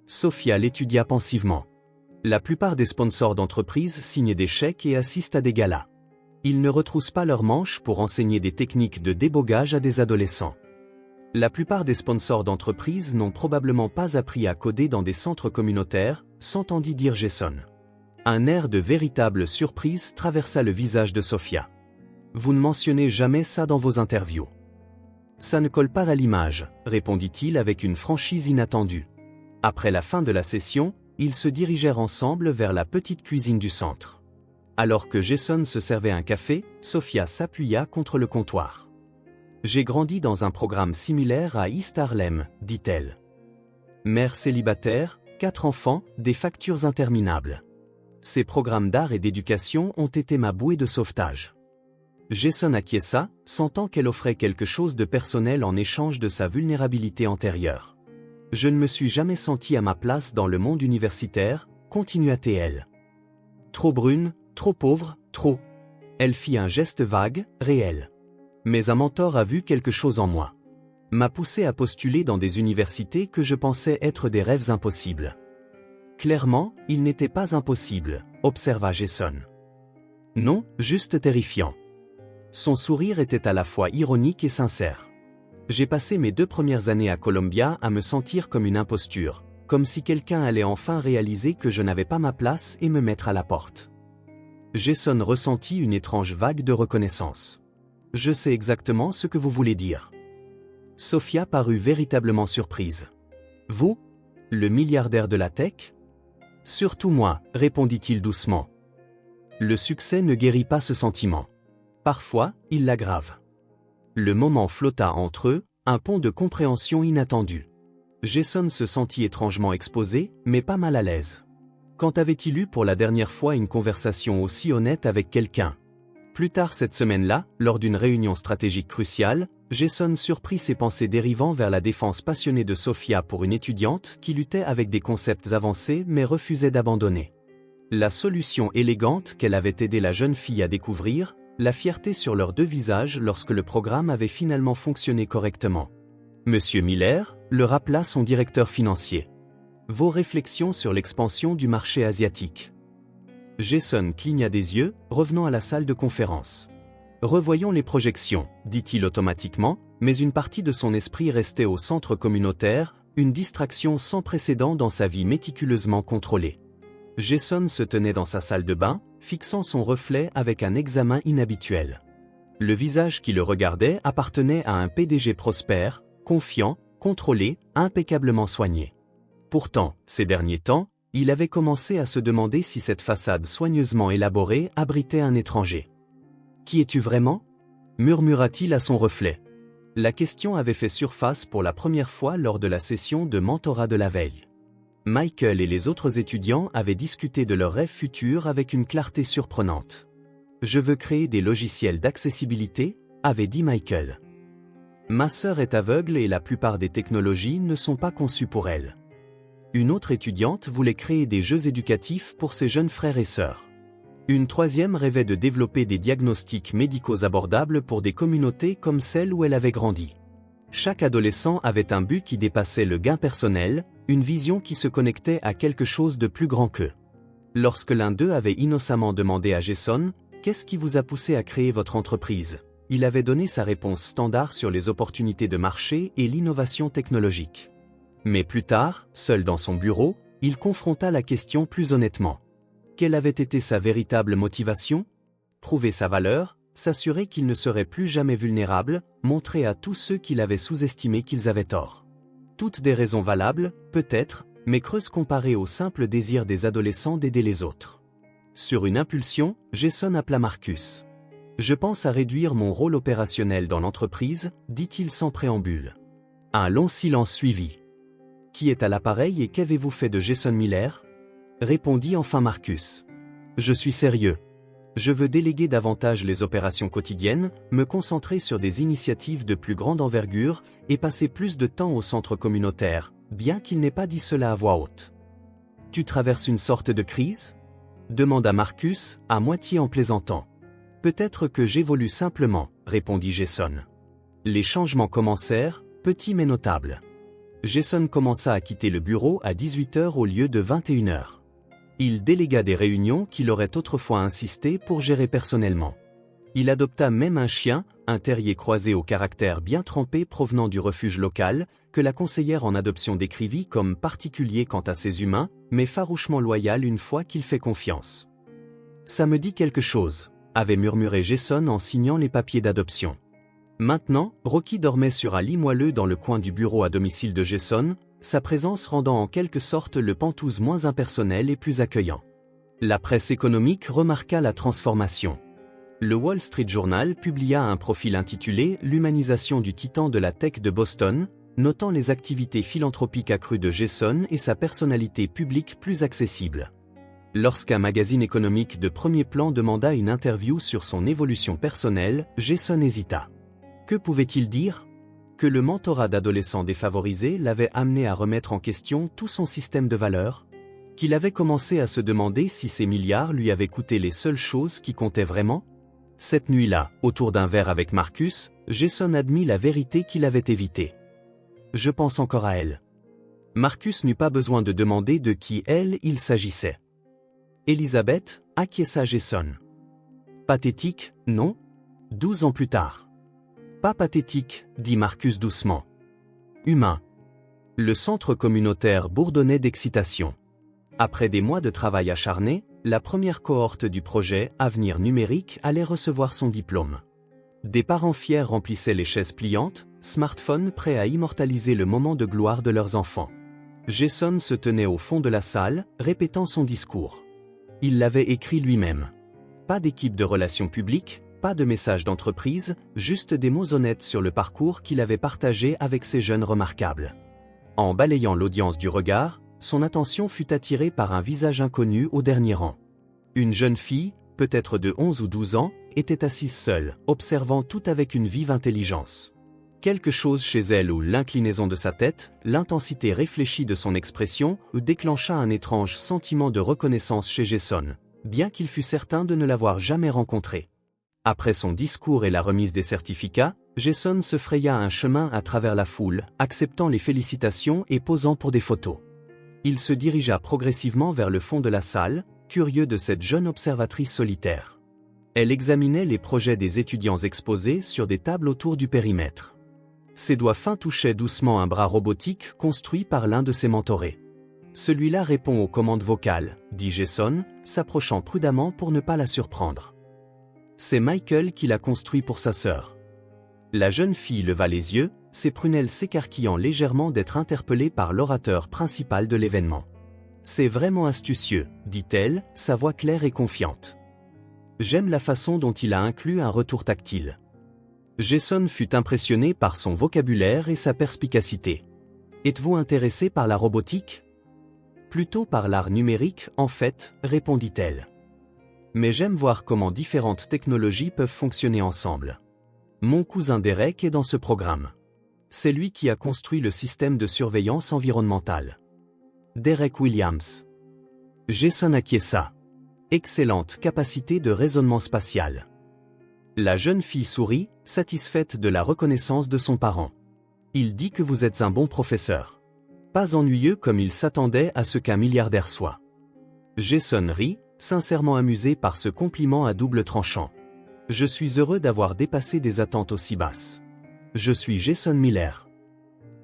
Sophia l'étudia pensivement. La plupart des sponsors d'entreprises signent des chèques et assistent à des galas. Ils ne retroussent pas leurs manches pour enseigner des techniques de débogage à des adolescents. La plupart des sponsors d'entreprises n'ont probablement pas appris à coder dans des centres communautaires, s'entendit dire Jason. Un air de véritable surprise traversa le visage de Sophia. Vous ne mentionnez jamais ça dans vos interviews. Ça ne colle pas à l'image, répondit-il avec une franchise inattendue. Après la fin de la session, ils se dirigèrent ensemble vers la petite cuisine du centre. Alors que Jason se servait un café, Sophia s'appuya contre le comptoir. « J'ai grandi dans un programme similaire à East Harlem, dit-elle. Mère célibataire, 4 enfants, des factures interminables. Ces programmes d'art et d'éducation ont été ma bouée de sauvetage. » Jason acquiesça, sentant qu'elle offrait quelque chose de personnel en échange de sa vulnérabilité antérieure. « Je ne me suis jamais senti à ma place dans le monde universitaire, continua-t-elle. Trop brune, trop pauvre, trop. » Elle fit un geste vague, réel. « Mais un mentor a vu quelque chose en moi. M'a poussé à postuler dans des universités que je pensais être des rêves impossibles. » Clairement, il n'était pas impossible, observa Jason. Non, juste terrifiant. Son sourire était à la fois ironique et sincère. J'ai passé mes 2 premières années à Columbia à me sentir comme une imposture, comme si quelqu'un allait enfin réaliser que je n'avais pas ma place et me mettre à la porte. Jason ressentit une étrange vague de reconnaissance. Je sais exactement ce que vous voulez dire. Sophia parut véritablement surprise. Vous? Le milliardaire de la tech? Surtout moi, répondit-il doucement. Le succès ne guérit pas ce sentiment. Parfois, il l'aggrave. Le moment flotta entre eux, un pont de compréhension inattendu. Jason se sentit étrangement exposé, mais pas mal à l'aise. Quand avait-il eu pour la dernière fois une conversation aussi honnête avec quelqu'un? Plus tard cette semaine-là, lors d'une réunion stratégique cruciale, Jason surprit ses pensées dérivant vers la défense passionnée de Sophia pour une étudiante qui luttait avec des concepts avancés mais refusait d'abandonner. La solution élégante qu'elle avait aidé la jeune fille à découvrir, la fierté sur leurs 2 visages lorsque le programme avait finalement fonctionné correctement. Monsieur Miller le rappela son directeur financier. Vos réflexions sur l'expansion du marché asiatique. Jason cligna des yeux, revenant à la salle de conférence. Revoyons les projections, dit-il automatiquement, mais une partie de son esprit restait au centre communautaire, une distraction sans précédent dans sa vie méticuleusement contrôlée. Jason se tenait dans sa salle de bain, fixant son reflet avec un examen inhabituel. Le visage qui le regardait appartenait à un PDG prospère, confiant, contrôlé, impeccablement soigné. Pourtant, ces derniers temps, il avait commencé à se demander si cette façade soigneusement élaborée abritait un étranger. « Qui es-tu vraiment » murmura-t-il à son reflet. La question avait fait surface pour la première fois lors de la session de mentorat de la veille. Michael et les autres étudiants avaient discuté de leurs rêves futurs avec une clarté surprenante. « Je veux créer des logiciels d'accessibilité » avait dit Michael. « Ma sœur est aveugle et la plupart des technologies ne sont pas conçues pour elle. » Une autre étudiante voulait créer des jeux éducatifs pour ses jeunes frères et sœurs. Une troisième rêvait de développer des diagnostics médicaux abordables pour des communautés comme celle où elle avait grandi. Chaque adolescent avait un but qui dépassait le gain personnel, une vision qui se connectait à quelque chose de plus grand qu'eux. Lorsque l'un d'eux avait innocemment demandé à Jason « Qu'est-ce qui vous a poussé à créer votre entreprise ?» il avait donné sa réponse standard sur les opportunités de marché et l'innovation technologique. Mais plus tard, seul dans son bureau, il confronta la question plus honnêtement. Quelle avait été sa véritable motivation? Prouver sa valeur, s'assurer qu'il ne serait plus jamais vulnérable, montrer à tous ceux qui l'avaient sous-estimé qu'ils avaient tort. Toutes des raisons valables, peut-être, mais creuses comparées au simple désir des adolescents d'aider les autres. Sur une impulsion, Jason appela Marcus. « Je pense à réduire mon rôle opérationnel dans l'entreprise, dit-il sans préambule. » Un long silence suivit. « Qui est à l'appareil et qu'avez-vous fait de Jason Miller ?» répondit enfin Marcus. « Je suis sérieux. Je veux déléguer davantage les opérations quotidiennes, me concentrer sur des initiatives de plus grande envergure et passer plus de temps au centre communautaire, bien qu'il n'ait pas dit cela à voix haute. »« Tu traverses une sorte de crise ?» demanda Marcus, à moitié en plaisantant. « Peut-être que j'évolue simplement, répondit Jason. Les changements commencèrent, petits mais notables. Jason commença à quitter le bureau à 18h au lieu de 21h. Il délégua des réunions qu'il aurait autrefois insisté pour gérer personnellement. Il adopta même un chien, un terrier croisé au caractère bien trempé provenant du refuge local, que la conseillère en adoption décrivit comme particulier quant à ses humains, mais farouchement loyal une fois qu'il fait confiance. « Ça me dit quelque chose », avait murmuré Jason en signant les papiers d'adoption. Maintenant, Rocky dormait sur un lit moelleux dans le coin du bureau à domicile de Jason, sa présence rendant en quelque sorte le Penthouse moins impersonnel et plus accueillant. La presse économique remarqua la transformation. Le Wall Street Journal publia un profil intitulé « L'humanisation du titan de la tech de Boston », notant les activités philanthropiques accrues de Jason et sa personnalité publique plus accessible. Lorsqu'un magazine économique de premier plan demanda une interview sur son évolution personnelle, Jason hésita. Que pouvait-il dire ? Que le mentorat d'adolescents défavorisés l'avait amené à remettre en question tout son système de valeurs ? Qu'il avait commencé à se demander si ces milliards lui avaient coûté les seules choses qui comptaient vraiment ? Cette nuit-là, autour d'un verre avec Marcus, Jason admit la vérité qu'il avait évitée. « Je pense encore à elle. » Marcus n'eut pas besoin de demander de qui il s'agissait. « Elizabeth » acquiesça Jason. « Pathétique, non ? 12 ans plus tard. » Pas pathétique, dit Marcus doucement. Humain. Le centre communautaire bourdonnait d'excitation. Après des mois de travail acharné, la première cohorte du projet Avenir numérique allait recevoir son diplôme. Des parents fiers remplissaient les chaises pliantes, smartphones prêts à immortaliser le moment de gloire de leurs enfants. Jason se tenait au fond de la salle, répétant son discours. Il l'avait écrit lui-même. Pas d'équipe de relations publiques, pas de message d'entreprise, juste des mots honnêtes sur le parcours qu'il avait partagé avec ces jeunes remarquables. En balayant l'audience du regard, son attention fut attirée par un visage inconnu au dernier rang. Une jeune fille, peut-être de 11 ou 12 ans, était assise seule, observant tout avec une vive intelligence. Quelque chose chez elle ou l'inclinaison de sa tête, l'intensité réfléchie de son expression, déclencha un étrange sentiment de reconnaissance chez Jason, bien qu'il fût certain de ne l'avoir jamais rencontrée. Après son discours et la remise des certificats, Jason se fraya un chemin à travers la foule, acceptant les félicitations et posant pour des photos. Il se dirigea progressivement vers le fond de la salle, curieux de cette jeune observatrice solitaire. Elle examinait les projets des étudiants exposés sur des tables autour du périmètre. Ses doigts fins touchaient doucement un bras robotique construit par l'un de ses mentorés. « Celui-là répond aux commandes vocales, » dit Jason, s'approchant prudemment pour ne pas la surprendre. « C'est Michael qui l'a construit pour sa sœur. » La jeune fille leva les yeux, ses prunelles s'écarquillant légèrement d'être interpellée par l'orateur principal de l'événement. « C'est vraiment astucieux, » dit-elle, sa voix claire et confiante. « J'aime la façon dont il a inclus un retour tactile. » Jason fut impressionné par son vocabulaire et sa perspicacité. « Êtes-vous intéressé par la robotique ? » « Plutôt par l'art numérique, en fait, » répondit-elle. « Mais j'aime voir comment différentes technologies peuvent fonctionner ensemble. Mon cousin Derek est dans ce programme. C'est lui qui a construit le système de surveillance environnementale. Derek Williams. » Jason acquiesça. Excellente capacité de raisonnement spatial. La jeune fille sourit, satisfaite de la reconnaissance de son parent. « Il dit que vous êtes un bon professeur. » Pas ennuyeux comme il s'attendait à ce qu'un milliardaire soit. Jason rit, sincèrement amusé par ce compliment à double tranchant. « Je suis heureux d'avoir dépassé des attentes aussi basses. Je suis Jason Miller. »«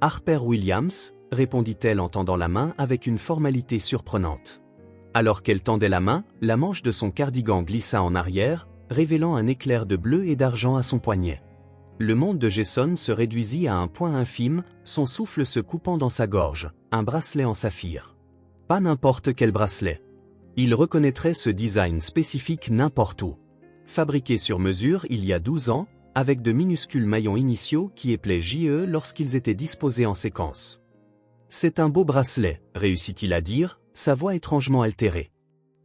Harper Williams, » répondit-elle en tendant la main avec une formalité surprenante. Alors qu'elle tendait la main, la manche de son cardigan glissa en arrière, révélant un éclair de bleu et d'argent à son poignet. Le monde de Jason se réduisit à un point infime, son souffle se coupant dans sa gorge, un bracelet en saphir. Pas n'importe quel bracelet. Il reconnaîtrait ce design spécifique n'importe où. Fabriqué sur mesure il y a 12 ans, avec de minuscules maillons initiaux qui épelaient JE lorsqu'ils étaient disposés en séquence. « C'est un beau bracelet, » réussit-il à dire, sa voix étrangement altérée.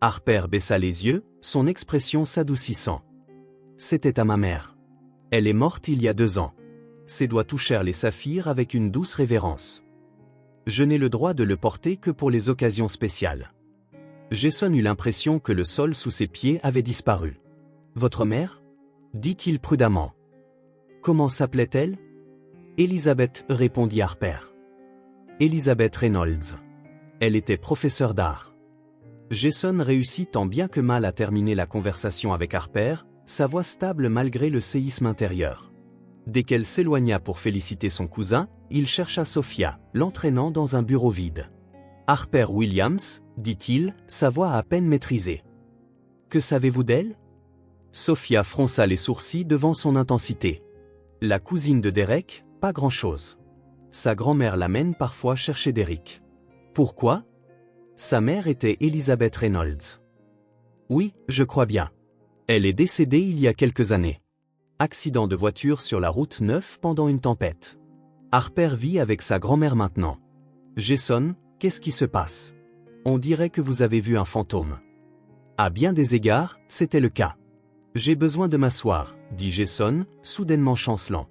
Harper baissa les yeux, son expression s'adoucissant. « C'était à ma mère. Elle est morte il y a 2 ans. » Ses doigts touchèrent les saphirs avec une douce révérence. « Je n'ai le droit de le porter que pour les occasions spéciales. » Jason eut l'impression que le sol sous ses pieds avait disparu. « Votre mère » dit-il prudemment. « Comment s'appelait-elle » Elizabeth, répondit Harper. Elizabeth Reynolds. Elle était professeure d'art. Jason réussit tant bien que mal à terminer la conversation avec Harper, sa voix stable malgré le séisme intérieur. Dès qu'elle s'éloigna pour féliciter son cousin, il chercha Sophia, l'entraînant dans un bureau vide. « Harper Williams, » dit-il, sa voix à peine maîtrisée. « Que savez-vous d'elle » Sophia fronça les sourcils devant son intensité. « La cousine de Derek, pas grand-chose. Sa grand-mère l'amène parfois chercher Derek. »« Pourquoi » Sa mère était Elizabeth Reynolds. « Oui, je crois bien. Elle est décédée il y a quelques années. Accident de voiture sur la route 9 pendant une tempête. Harper vit avec sa grand-mère maintenant. Jason, qu'est-ce qui se passe ? On dirait que vous avez vu un fantôme. » À bien des égards, c'était le cas. « J'ai besoin de m'asseoir, » dit Jason, soudainement chancelant.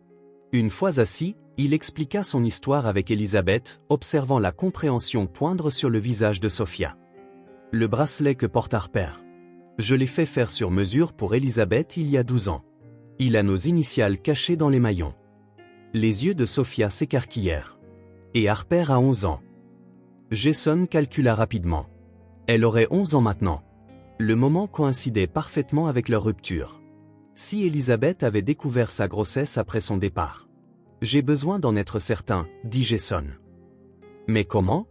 Une fois assis, il expliqua son histoire avec Elizabeth, observant la compréhension poindre sur le visage de Sophia. « Le bracelet que porte Harper. Je l'ai fait faire sur mesure pour Elizabeth il y a 12 ans. Il a nos initiales cachées dans les maillons. » Les yeux de Sophia s'écarquillèrent. « Et Harper a 11 ans. » Jason calcula rapidement. Elle aurait 11 ans maintenant. Le moment coïncidait parfaitement avec leur rupture. Si Elizabeth avait découvert sa grossesse après son départ. J'ai besoin d'en être certain, dit Jason. Mais comment?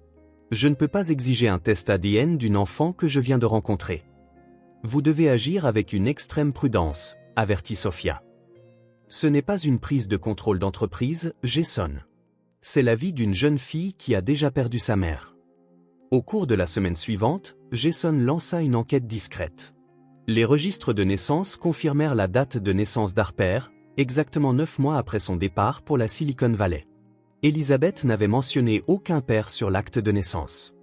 Je ne peux pas exiger un test ADN d'une enfant que je viens de rencontrer. Vous devez agir avec une extrême prudence, avertit Sophia. Ce n'est pas une prise de contrôle d'entreprise, Jason. C'est la vie d'une jeune fille qui a déjà perdu sa mère. Au cours de la semaine suivante, Jason lança une enquête discrète. Les registres de naissance confirmèrent la date de naissance d'Harper, exactement 9 mois après son départ pour la Silicon Valley. Elizabeth n'avait mentionné aucun père sur l'acte de naissance.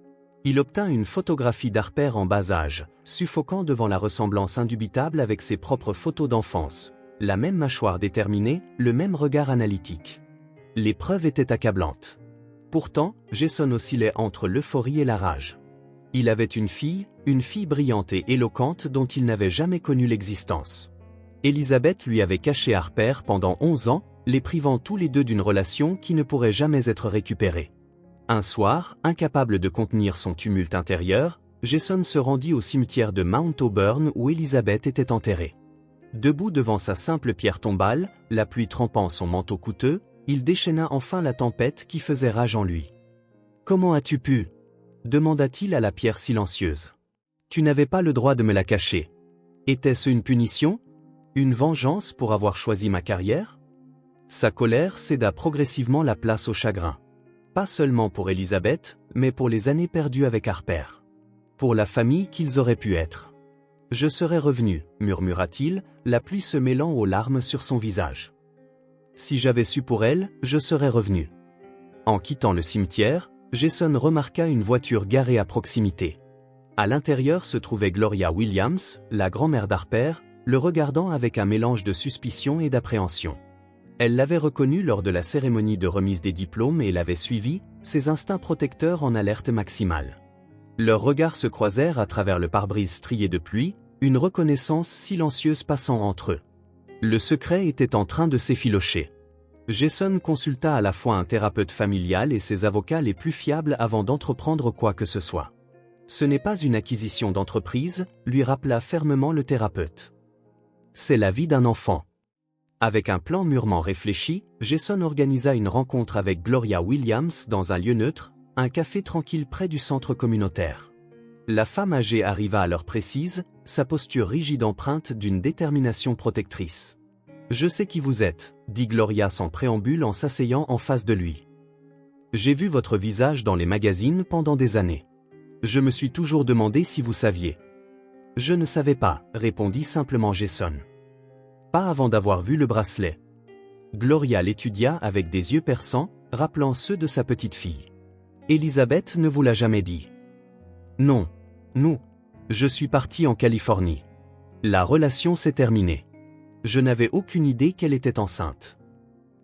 Il obtint une photographie d'Harper en bas âge, suffoquant devant la ressemblance indubitable avec ses propres photos d'enfance. La même mâchoire déterminée, le même regard analytique. Les preuves étaient accablantes. Pourtant, Jason oscillait entre l'euphorie et la rage. Il avait une fille brillante et éloquente dont il n'avait jamais connu l'existence. Elizabeth lui avait caché Harper pendant 11 ans, les privant tous les deux d'une relation qui ne pourrait jamais être récupérée. Un soir, incapable de contenir son tumulte intérieur, Jason se rendit au cimetière de Mount Auburn où Elizabeth était enterrée. Debout devant sa simple pierre tombale, la pluie trempant son manteau coûteux, il déchaîna enfin la tempête qui faisait rage en lui. « Comment as-tu pu » demanda-t-il à la pierre silencieuse. « Tu n'avais pas le droit de me la cacher. Était-ce une punition? Une vengeance pour avoir choisi ma carrière ?» Sa colère céda progressivement la place au chagrin. Pas seulement pour Elizabeth, mais pour les années perdues avec Harper. Pour la famille qu'ils auraient pu être. « Je serais revenu, » murmura-t-il, la pluie se mêlant aux larmes sur son visage. « Si j'avais su pour elle, je serais revenu. » En quittant le cimetière, Jason remarqua une voiture garée à proximité. À l'intérieur se trouvait Gloria Williams, la grand-mère d'Harper, le regardant avec un mélange de suspicion et d'appréhension. Elle l'avait reconnu lors de la cérémonie de remise des diplômes et l'avait suivi, ses instincts protecteurs en alerte maximale. Leurs regards se croisèrent à travers le pare-brise strié de pluie, une reconnaissance silencieuse passant entre eux. Le secret était en train de s'effilocher. Jason consulta à la fois un thérapeute familial et ses avocats les plus fiables avant d'entreprendre quoi que ce soit. Ce n'est pas une acquisition d'entreprise, lui rappela fermement le thérapeute. C'est la vie d'un enfant. Avec un plan mûrement réfléchi, Jason organisa une rencontre avec Gloria Williams dans un lieu neutre, un café tranquille près du centre communautaire. La femme âgée arriva à l'heure précise, sa posture rigide empreinte d'une détermination protectrice. « Je sais qui vous êtes », dit Gloria sans préambule en s'asseyant en face de lui. « J'ai vu votre visage dans les magazines pendant des années. Je me suis toujours demandé si vous saviez. »« Je ne savais pas », répondit simplement Jason. « Pas avant d'avoir vu le bracelet. » Gloria l'étudia avec des yeux perçants, rappelant ceux de sa petite fille. « Elizabeth ne vous l'a jamais dit. »« Non. Nous. Je suis parti en Californie. La relation s'est terminée. Je n'avais aucune idée qu'elle était enceinte. »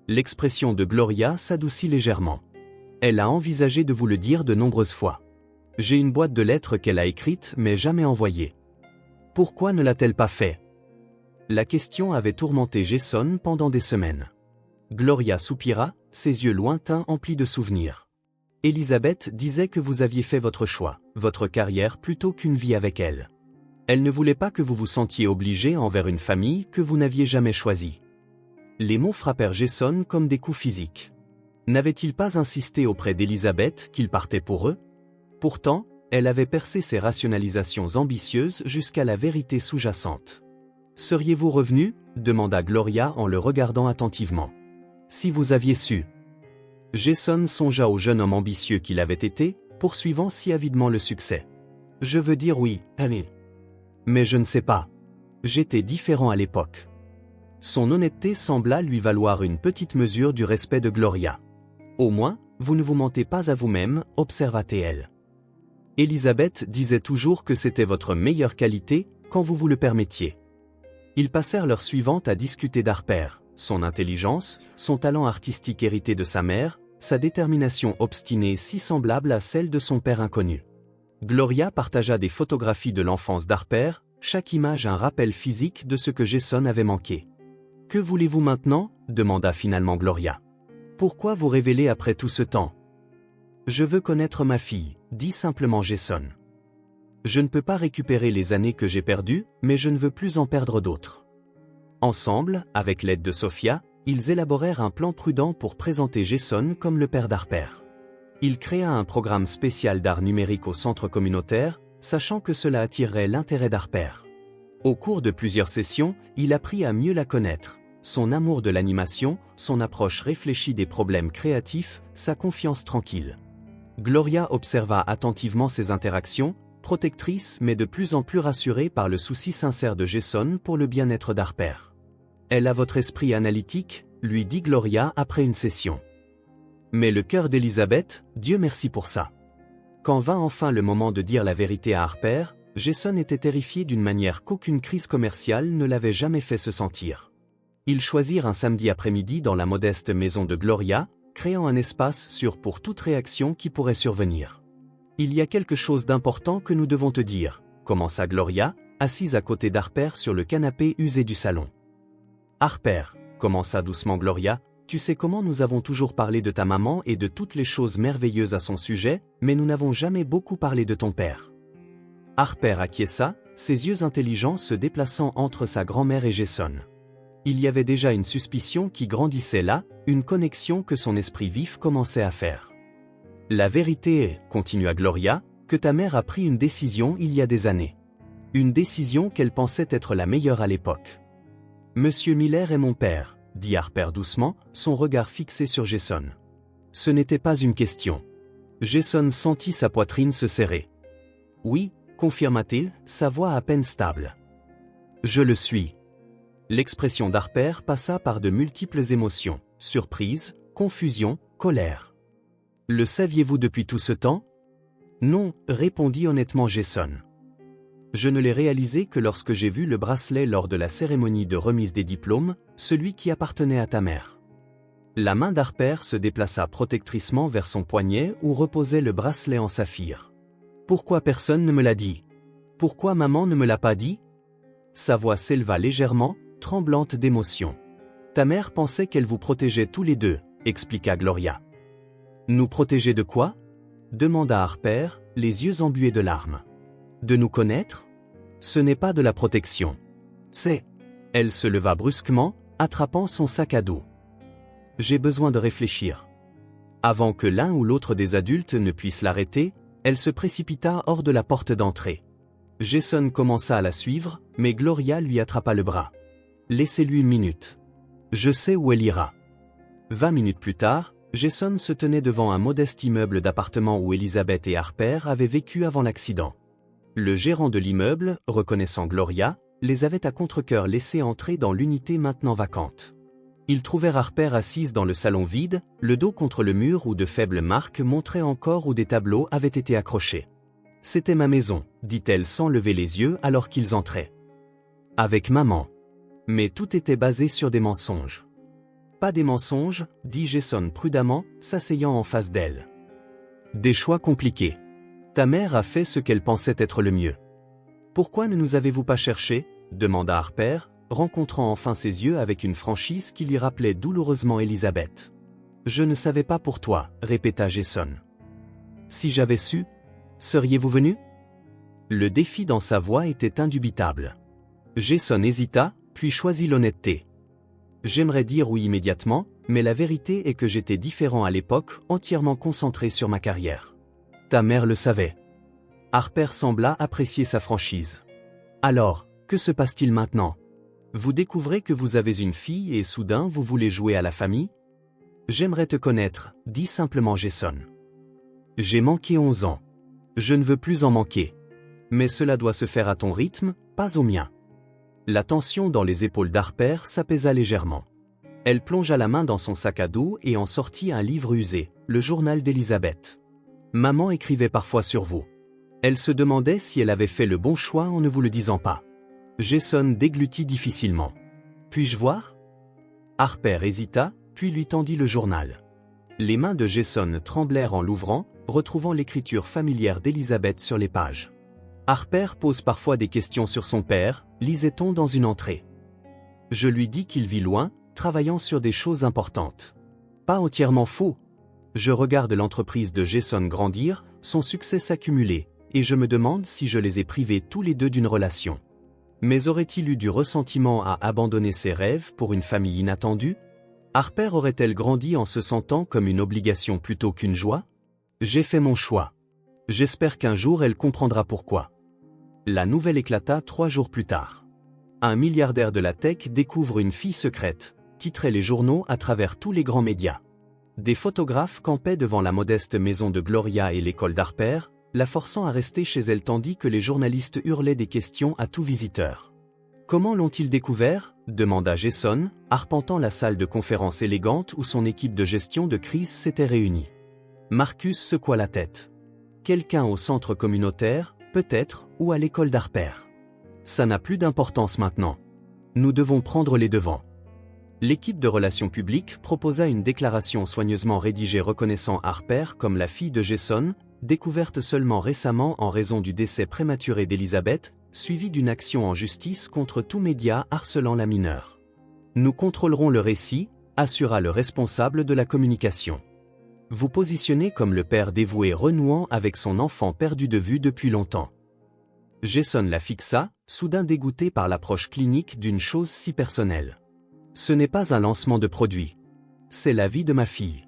L'expression de Gloria s'adoucit légèrement. Elle a envisagé de vous le dire de nombreuses fois. J'ai une boîte de lettres qu'elle a écrite mais jamais envoyée. Pourquoi ne l'a-t-elle pas fait? La question avait tourmenté Jason pendant des semaines. Gloria soupira, ses yeux lointains emplis de souvenirs. Elizabeth disait que vous aviez fait votre choix, votre carrière plutôt qu'une vie avec elle. Elle ne voulait pas que vous vous sentiez obligé envers une famille que vous n'aviez jamais choisie. Les mots frappèrent Jason comme des coups physiques. N'avait-il pas insisté auprès d'Elizabeth qu'il partait pour eux? Pourtant, elle avait percé ses rationalisations ambitieuses jusqu'à la vérité sous-jacente. « Seriez-vous revenu » demanda Gloria en le regardant attentivement. « Si vous aviez su. » Jason songea au jeune homme ambitieux qu'il avait été, poursuivant si avidement le succès. « Je veux dire oui, allez. Mais je ne sais pas. J'étais différent à l'époque. » Son honnêteté sembla lui valoir une petite mesure du respect de Gloria. « Au moins, vous ne vous mentez pas à vous-même, observa-t-elle. Elizabeth disait toujours que c'était votre meilleure qualité, quand vous vous le permettiez. » Ils passèrent l'heure suivante à discuter d'Harper, son intelligence, son talent artistique hérité de sa mère, sa détermination obstinée si semblable à celle de son père inconnu. Gloria partagea des photographies de l'enfance d'Harper, chaque image un rappel physique de ce que Jason avait manqué. « Que voulez-vous maintenant » demanda finalement Gloria. « Pourquoi vous révéler après tout ce temps ?»« Je veux connaître ma fille » dit simplement Jason. « Je ne peux pas récupérer les années que j'ai perdues, mais je ne veux plus en perdre d'autres. » Ensemble, avec l'aide de Sophia, ils élaborèrent un plan prudent pour présenter Jason comme le père d'Harper. Il créa un programme spécial d'art numérique au centre communautaire, sachant que cela attirerait l'intérêt d'Harper. Au cours de plusieurs sessions, il apprit à mieux la connaître. Son amour de l'animation, son approche réfléchie des problèmes créatifs, sa confiance tranquille. Gloria observa attentivement ses interactions, protectrice mais de plus en plus rassurée par le souci sincère de Jason pour le bien-être d'Harper. « Elle a votre esprit analytique », lui dit Gloria après une session. Mais le cœur d'Elizabeth, Dieu merci pour ça. Quand vint enfin le moment de dire la vérité à Harper, Jason était terrifié d'une manière qu'aucune crise commerciale ne l'avait jamais fait se sentir. Ils choisirent un samedi après-midi dans la modeste maison de Gloria, créant un espace sûr pour toute réaction qui pourrait survenir. « Il y a quelque chose d'important que nous devons te dire », commença Gloria, assise à côté d'Harper sur le canapé usé du salon. « Harper, » commença doucement Gloria, « tu sais comment nous avons toujours parlé de ta maman et de toutes les choses merveilleuses à son sujet, mais nous n'avons jamais beaucoup parlé de ton père. » Harper acquiesça, ses yeux intelligents se déplaçant entre sa grand-mère et Jason. Il y avait déjà une suspicion qui grandissait là, une connexion que son esprit vif commençait à faire. « La vérité est, » continua Gloria, « que ta mère a pris une décision il y a des années. Une décision qu'elle pensait être la meilleure à l'époque. »« Monsieur Miller est mon père, » dit Harper doucement, son regard fixé sur Jason. Ce n'était pas une question. Jason sentit sa poitrine se serrer. « Oui, » confirma-t-il, sa voix à peine stable. « Je le suis. » L'expression d'Harper passa par de multiples émotions, surprise, confusion, colère. « Le saviez-vous depuis tout ce temps ? » « Non, » répondit honnêtement Jason. « Je ne l'ai réalisé que lorsque j'ai vu le bracelet lors de la cérémonie de remise des diplômes, celui qui appartenait à ta mère. » La main d'Harper se déplaça protectricement vers son poignet où reposait le bracelet en saphir. « Pourquoi personne ne me l'a dit ? Pourquoi maman ne me l'a pas dit ?» Sa voix s'éleva légèrement, tremblante d'émotion. « Ta mère pensait qu'elle vous protégeait tous les deux, » expliqua Gloria. « Nous protéger de quoi ? » demanda Harper, les yeux embués de larmes. « De nous connaître ? Ce n'est pas de la protection. C'est... » Elle se leva brusquement, attrapant son sac à dos. « J'ai besoin de réfléchir. » Avant que l'un ou l'autre des adultes ne puisse l'arrêter, elle se précipita hors de la porte d'entrée. Jason commença à la suivre, mais Gloria lui attrapa le bras. « Laissez-lui une minute. Je sais où elle ira. » 20 minutes plus tard, Jason se tenait devant un modeste immeuble d'appartement où Elizabeth et Harper avaient vécu avant l'accident. Le gérant de l'immeuble, reconnaissant Gloria, les avait à contre-cœur laissés entrer dans l'unité maintenant vacante. Ils trouvèrent Harper assise dans le salon vide, le dos contre le mur où de faibles marques montraient encore où des tableaux avaient été accrochés. « C'était ma maison, » dit-elle sans lever les yeux alors qu'ils entraient. « Avec maman. » Mais tout était basé sur des mensonges. « Pas des mensonges, » dit Jason prudemment, s'asseyant en face d'elle. « Des choix compliqués. Ta mère a fait ce qu'elle pensait être le mieux. »« Pourquoi ne nous avez-vous pas cherché ?» demanda Harper, rencontrant enfin ses yeux avec une franchise qui lui rappelait douloureusement Elizabeth. « Je ne savais pas pour toi, » répéta Jason. « Si j'avais su, seriez-vous venu ?» Le défi dans sa voix était indubitable. Jason hésita, puis choisit l'honnêteté. « J'aimerais dire oui immédiatement, mais la vérité est que j'étais différent à l'époque, entièrement concentré sur ma carrière. Ta mère le savait. » Harper sembla apprécier sa franchise. « Alors, que se passe-t-il maintenant ? Vous découvrez que vous avez une fille et soudain vous voulez jouer à la famille ? J'aimerais te connaître, » dit simplement Jason. « J'ai manqué 11 ans. Je ne veux plus en manquer. Mais cela doit se faire à ton rythme, pas au mien. » La tension dans les épaules d'Harper s'apaisa légèrement. Elle plongea la main dans son sac à dos et en sortit un livre usé, le journal d'Elizabeth. Maman écrivait parfois sur vous. Elle se demandait si elle avait fait le bon choix en ne vous le disant pas. Jason déglutit difficilement. « Puis-je voir ?» Harper hésita, puis lui tendit le journal. Les mains de Jason tremblèrent en l'ouvrant, retrouvant l'écriture familière d'Elizabeth sur les pages. Harper pose parfois des questions sur son père, lisait-on dans une entrée. Je lui dis qu'il vit loin, travaillant sur des choses importantes. Pas entièrement faux. Je regarde l'entreprise de Jason grandir, son succès s'accumuler, et je me demande si je les ai privés tous les deux d'une relation. Mais aurait-il eu du ressentiment à abandonner ses rêves pour une famille inattendue? Harper aurait-elle grandi en se sentant comme une obligation plutôt qu'une joie? J'ai fait mon choix. J'espère qu'un jour elle comprendra pourquoi. La nouvelle éclata 3 jours plus tard. Un milliardaire de la tech découvre une fille secrète, titraient les journaux à travers tous les grands médias. Des photographes campaient devant la modeste maison de Gloria et l'école d'Harper, la forçant à rester chez elle tandis que les journalistes hurlaient des questions à tout visiteur. Comment l'ont-ils découvert? Demanda Jason, arpentant la salle de conférence élégante où son équipe de gestion de crise s'était réunie. Marcus secoua la tête. Quelqu'un au centre communautaire, peut-être, ou à l'école d'Harper. Ça n'a plus d'importance maintenant. Nous devons prendre les devants. L'équipe de relations publiques proposa une déclaration soigneusement rédigée reconnaissant Harper comme la fille de Jason, découverte seulement récemment en raison du décès prématuré d'Elizabeth, suivie d'une action en justice contre tout média harcelant la mineure. Nous contrôlerons le récit, assura le responsable de la communication. Vous positionnez comme le père dévoué renouant avec son enfant perdu de vue depuis longtemps. Jason la fixa, soudain dégoûté par l'approche clinique d'une chose si personnelle. Ce n'est pas un lancement de produit. C'est la vie de ma fille.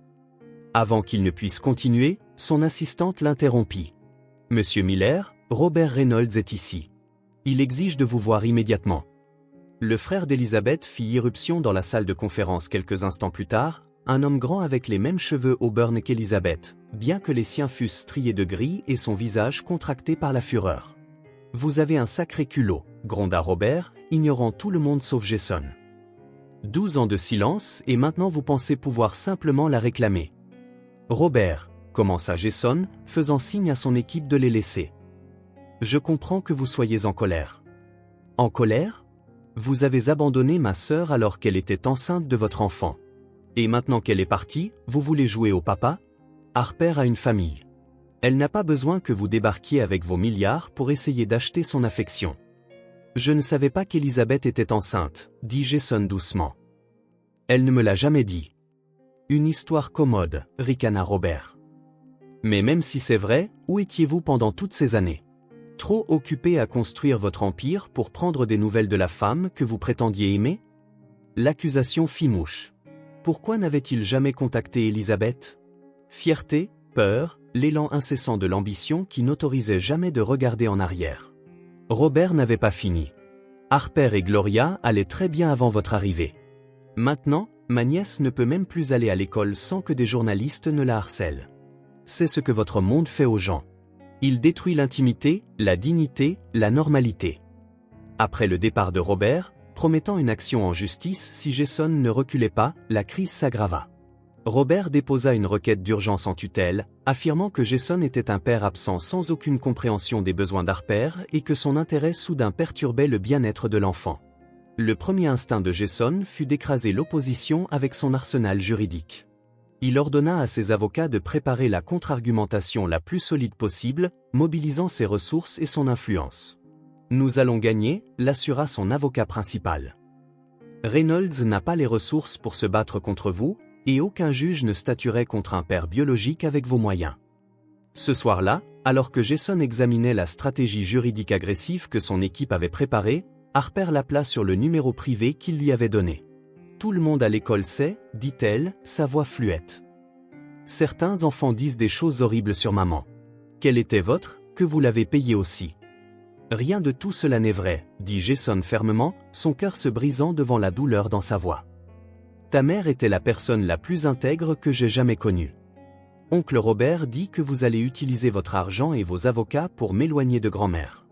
Avant qu'il ne puisse continuer, son assistante l'interrompit. Monsieur Miller, Robert Reynolds est ici. Il exige de vous voir immédiatement. Le frère d'Elizabeth fit irruption dans la salle de conférence quelques instants plus tard, un homme grand avec les mêmes cheveux auburn qu'Elizabeth, bien que les siens fussent striés de gris et son visage contracté par la fureur. Vous avez un sacré culot, gronda Robert, ignorant tout le monde sauf Jason. 12 ans de silence et maintenant vous pensez pouvoir simplement la réclamer. Robert, commença Jason, faisant signe à son équipe de les laisser. Je comprends que vous soyez en colère. En colère? Vous avez abandonné ma sœur alors qu'elle était enceinte de votre enfant. Et maintenant qu'elle est partie, vous voulez jouer au papa? Harper a une famille. Elle n'a pas besoin que vous débarquiez avec vos milliards pour essayer d'acheter son affection. Je ne savais pas qu'Elizabeth était enceinte, dit Jason doucement. Elle ne me l'a jamais dit. Une histoire commode, ricana Robert. Mais même si c'est vrai, où étiez-vous pendant toutes ces années? Trop occupé à construire votre empire pour prendre des nouvelles de la femme que vous prétendiez aimer? L'accusation fit mouche. Pourquoi n'avait-il jamais contacté Elizabeth? Fierté, peur, l'élan incessant de l'ambition qui n'autorisait jamais de regarder en arrière. Robert n'avait pas fini. Harper et Gloria allaient très bien avant votre arrivée. Maintenant, ma nièce ne peut même plus aller à l'école sans que des journalistes ne la harcèlent. C'est ce que votre monde fait aux gens. Il détruit l'intimité, la dignité, la normalité. Après le départ de Robert, promettant une action en justice si Jason ne reculait pas, la crise s'aggrava. Robert déposa une requête d'urgence en tutelle, affirmant que Jason était un père absent sans aucune compréhension des besoins d'Harper et que son intérêt soudain perturbait le bien-être de l'enfant. Le premier instinct de Jason fut d'écraser l'opposition avec son arsenal juridique. Il ordonna à ses avocats de préparer la contre-argumentation la plus solide possible, mobilisant ses ressources et son influence. Nous allons gagner, l'assura son avocat principal. Reynolds n'a pas les ressources pour se battre contre vous, et aucun juge ne statuerait contre un père biologique avec vos moyens. Ce soir-là, alors que Jason examinait la stratégie juridique agressive que son équipe avait préparée, Harper l'appela sur le numéro privé qu'il lui avait donné. Tout le monde à l'école sait, dit-elle, sa voix fluette. Certains enfants disent des choses horribles sur maman. Quelle était votre, que vous l'avez payée aussi? Rien de tout cela n'est vrai, dit Jason fermement, son cœur se brisant devant la douleur dans sa voix. Ta mère était la personne la plus intègre que j'ai jamais connue. Oncle Robert dit que vous allez utiliser votre argent et vos avocats pour m'éloigner de grand-mère.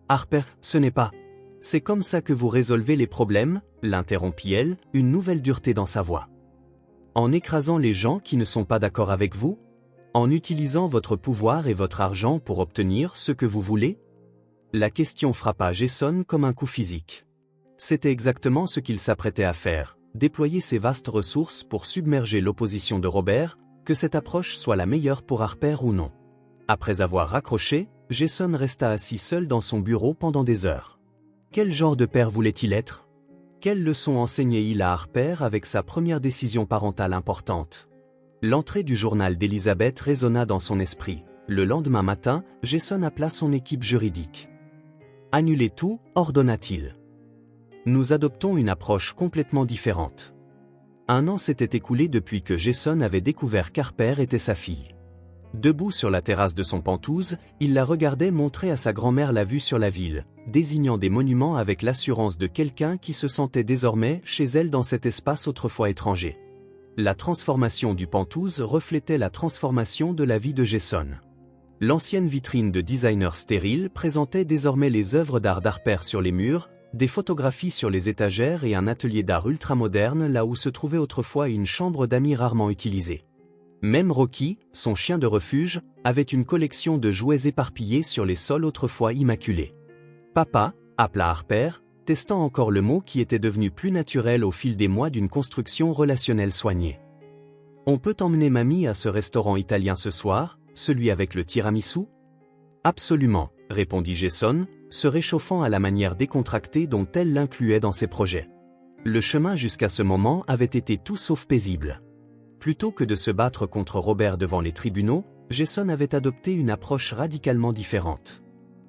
Harper, ce n'est pas. C'est comme ça que vous résolvez les problèmes, l'interrompit-elle, une nouvelle dureté dans sa voix. En écrasant les gens qui ne sont pas d'accord avec vous? En utilisant votre pouvoir et votre argent pour obtenir ce que vous voulez? La question frappa Jason comme un coup physique. C'était exactement ce qu'il s'apprêtait à faire, déployer ses vastes ressources pour submerger l'opposition de Robert, que cette approche soit la meilleure pour Harper ou non. Après avoir raccroché, Jason resta assis seul dans son bureau pendant des heures. Quel genre de père voulait-il être? Quelle leçon enseignait-il à Harper avec sa première décision parentale importante? L'entrée du journal d'Elizabeth résonna dans son esprit. Le lendemain matin, Jason appela son équipe juridique. Annulez tout, ordonna-t-il. Nous adoptons une approche complètement différente. 1 an s'était écoulé depuis que Jason avait découvert qu'Harper était sa fille. Debout sur la terrasse de son Penthouse, il la regardait montrer à sa grand-mère la vue sur la ville, désignant des monuments avec l'assurance de quelqu'un qui se sentait désormais chez elle dans cet espace autrefois étranger. La transformation du Penthouse reflétait la transformation de la vie de Jason. L'ancienne vitrine de designer stérile présentait désormais les œuvres d'art d'Harper sur les murs, des photographies sur les étagères et un atelier d'art ultramoderne là où se trouvait autrefois une chambre d'amis rarement utilisée. Même Rocky, son chien de refuge, avait une collection de jouets éparpillés sur les sols autrefois immaculés. « Papa » appela Harper, testant encore le mot qui était devenu plus naturel au fil des mois d'une construction relationnelle soignée. « On peut emmener mamie à ce restaurant italien ce soir, celui avec le tiramisu ?»« Absolument » répondit Jason, se réchauffant à la manière décontractée dont elle l'incluait dans ses projets. Le chemin jusqu'à ce moment avait été tout sauf paisible. Plutôt que de se battre contre Robert devant les tribunaux, Jason avait adopté une approche radicalement différente.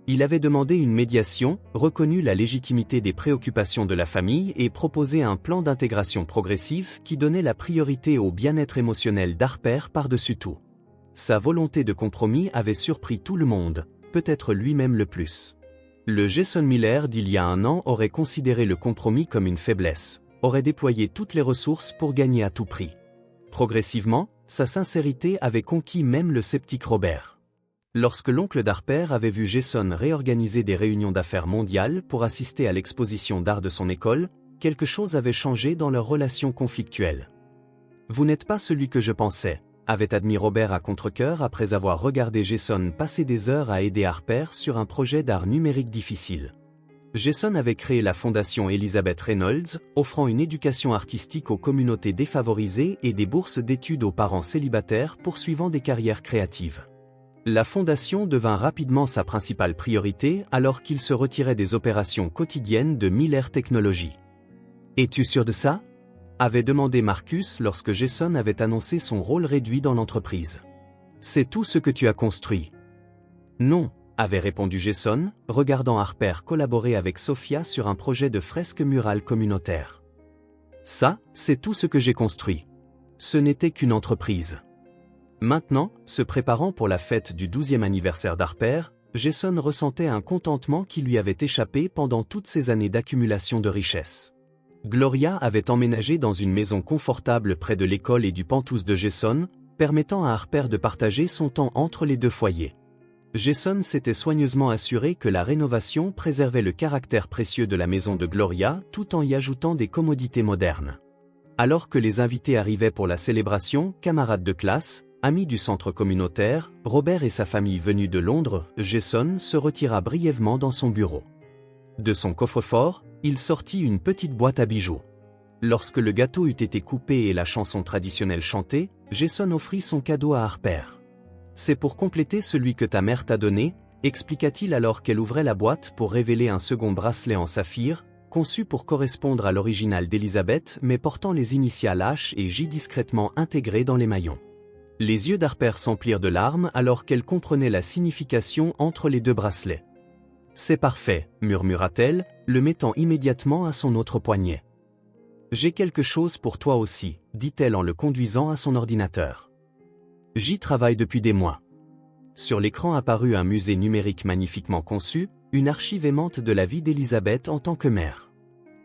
Il avait demandé une médiation, reconnu la légitimité des préoccupations de la famille et proposé un plan d'intégration progressive qui donnait la priorité au bien-être émotionnel d'Harper par-dessus tout. Sa volonté de compromis avait surpris tout le monde, peut-être lui-même le plus. Le Jason Miller d'il y a 1 an aurait considéré le compromis comme une faiblesse, aurait déployé toutes les ressources pour gagner à tout prix. Progressivement, sa sincérité avait conquis même le sceptique Robert. Lorsque l'oncle d'Harper avait vu Jason réorganiser des réunions d'affaires mondiales pour assister à l'exposition d'art de son école, quelque chose avait changé dans leur relation conflictuelle. « Vous n'êtes pas celui que je pensais », avait admis Robert à contre-cœur après avoir regardé Jason passer des heures à aider Harper sur un projet d'art numérique difficile. Jason avait créé la fondation Elizabeth Reynolds, offrant une éducation artistique aux communautés défavorisées et des bourses d'études aux parents célibataires poursuivant des carrières créatives. La fondation devint rapidement sa principale priorité alors qu'il se retirait des opérations quotidiennes de Miller Technologies. « Es-tu sûr de ça ?» avait demandé Marcus lorsque Jason avait annoncé son rôle réduit dans l'entreprise. « C'est tout ce que tu as construit. »« Non. » avait répondu Jason, regardant Harper collaborer avec Sophia sur un projet de fresque murale communautaire. « Ça, c'est tout ce que j'ai construit. Ce n'était qu'une entreprise. » Maintenant, se préparant pour la fête du 12e anniversaire d'Harper, Jason ressentait un contentement qui lui avait échappé pendant toutes ces années d'accumulation de richesses. Gloria avait emménagé dans une maison confortable près de l'école et du Penthouse de Jason, permettant à Harper de partager son temps entre les 2 foyers. Jason s'était soigneusement assuré que la rénovation préservait le caractère précieux de la maison de Gloria tout en y ajoutant des commodités modernes. Alors que les invités arrivaient pour la célébration, camarades de classe, amis du centre communautaire, Robert et sa famille venus de Londres, Jason se retira brièvement dans son bureau. De son coffre-fort, il sortit une petite boîte à bijoux. Lorsque le gâteau eut été coupé et la chanson traditionnelle chantée, Jason offrit son cadeau à Harper. « C'est pour compléter celui que ta mère t'a donné », expliqua-t-il alors qu'elle ouvrait la boîte pour révéler un second bracelet en saphir, conçu pour correspondre à l'original d'Elizabeth mais portant les initiales H et J discrètement intégrées dans les maillons. Les yeux d'Harper s'emplirent de larmes alors qu'elle comprenait la signification entre les 2 bracelets. « C'est parfait », murmura-t-elle, le mettant immédiatement à son autre poignet. « J'ai quelque chose pour toi aussi », dit-elle en le conduisant à son ordinateur. « J'y travaille depuis des mois. » Sur l'écran apparut un musée numérique magnifiquement conçu, une archive aimante de la vie d'Elizabeth en tant que mère.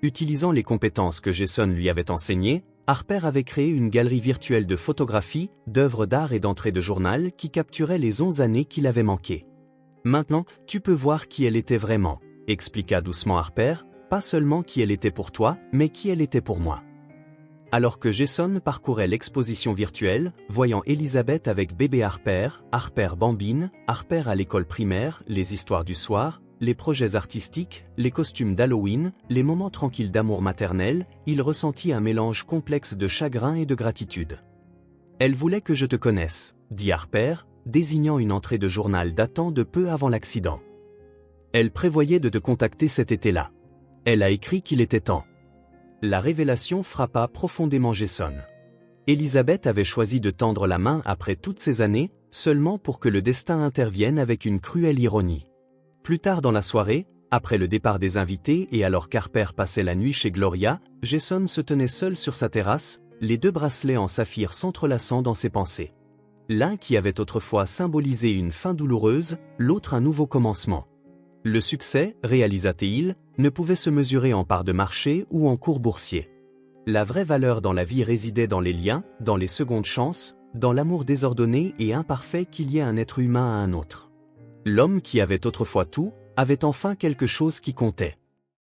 Utilisant les compétences que Jason lui avait enseignées, Harper avait créé une galerie virtuelle de photographies, d'œuvres d'art et d'entrées de journal qui capturait les 11 années qu'il avait manquées. « Maintenant, tu peux voir qui elle était vraiment », expliqua doucement Harper, « pas seulement qui elle était pour toi, mais qui elle était pour moi. » Alors que Jason parcourait l'exposition virtuelle, voyant Elizabeth avec bébé Harper, Harper bambine, Harper à l'école primaire, les histoires du soir, les projets artistiques, les costumes d'Halloween, les moments tranquilles d'amour maternel, il ressentit un mélange complexe de chagrin et de gratitude. « Elle voulait que je te connaisse », dit Harper, désignant une entrée de journal datant de peu avant l'accident. « Elle prévoyait de te contacter cet été-là. Elle a écrit qu'il était temps. » La révélation frappa profondément Jason. Elizabeth avait choisi de tendre la main après toutes ces années, seulement pour que le destin intervienne avec une cruelle ironie. Plus tard dans la soirée, Après le départ des invités et alors qu'Harper passait la nuit chez Gloria, Jason se tenait seul sur sa terrasse, les deux bracelets en saphir s'entrelaçant dans ses pensées. L'un qui avait autrefois symbolisé une fin douloureuse, l'autre un nouveau commencement. Le succès, réalisa-t-il, ne pouvait se mesurer en parts de marché ou en cours boursier. La vraie valeur dans la vie résidait dans les liens, dans les secondes chances, dans l'amour désordonné et imparfait qu'il y ait un être humain à un autre. L'homme qui avait autrefois tout, avait enfin quelque chose qui comptait.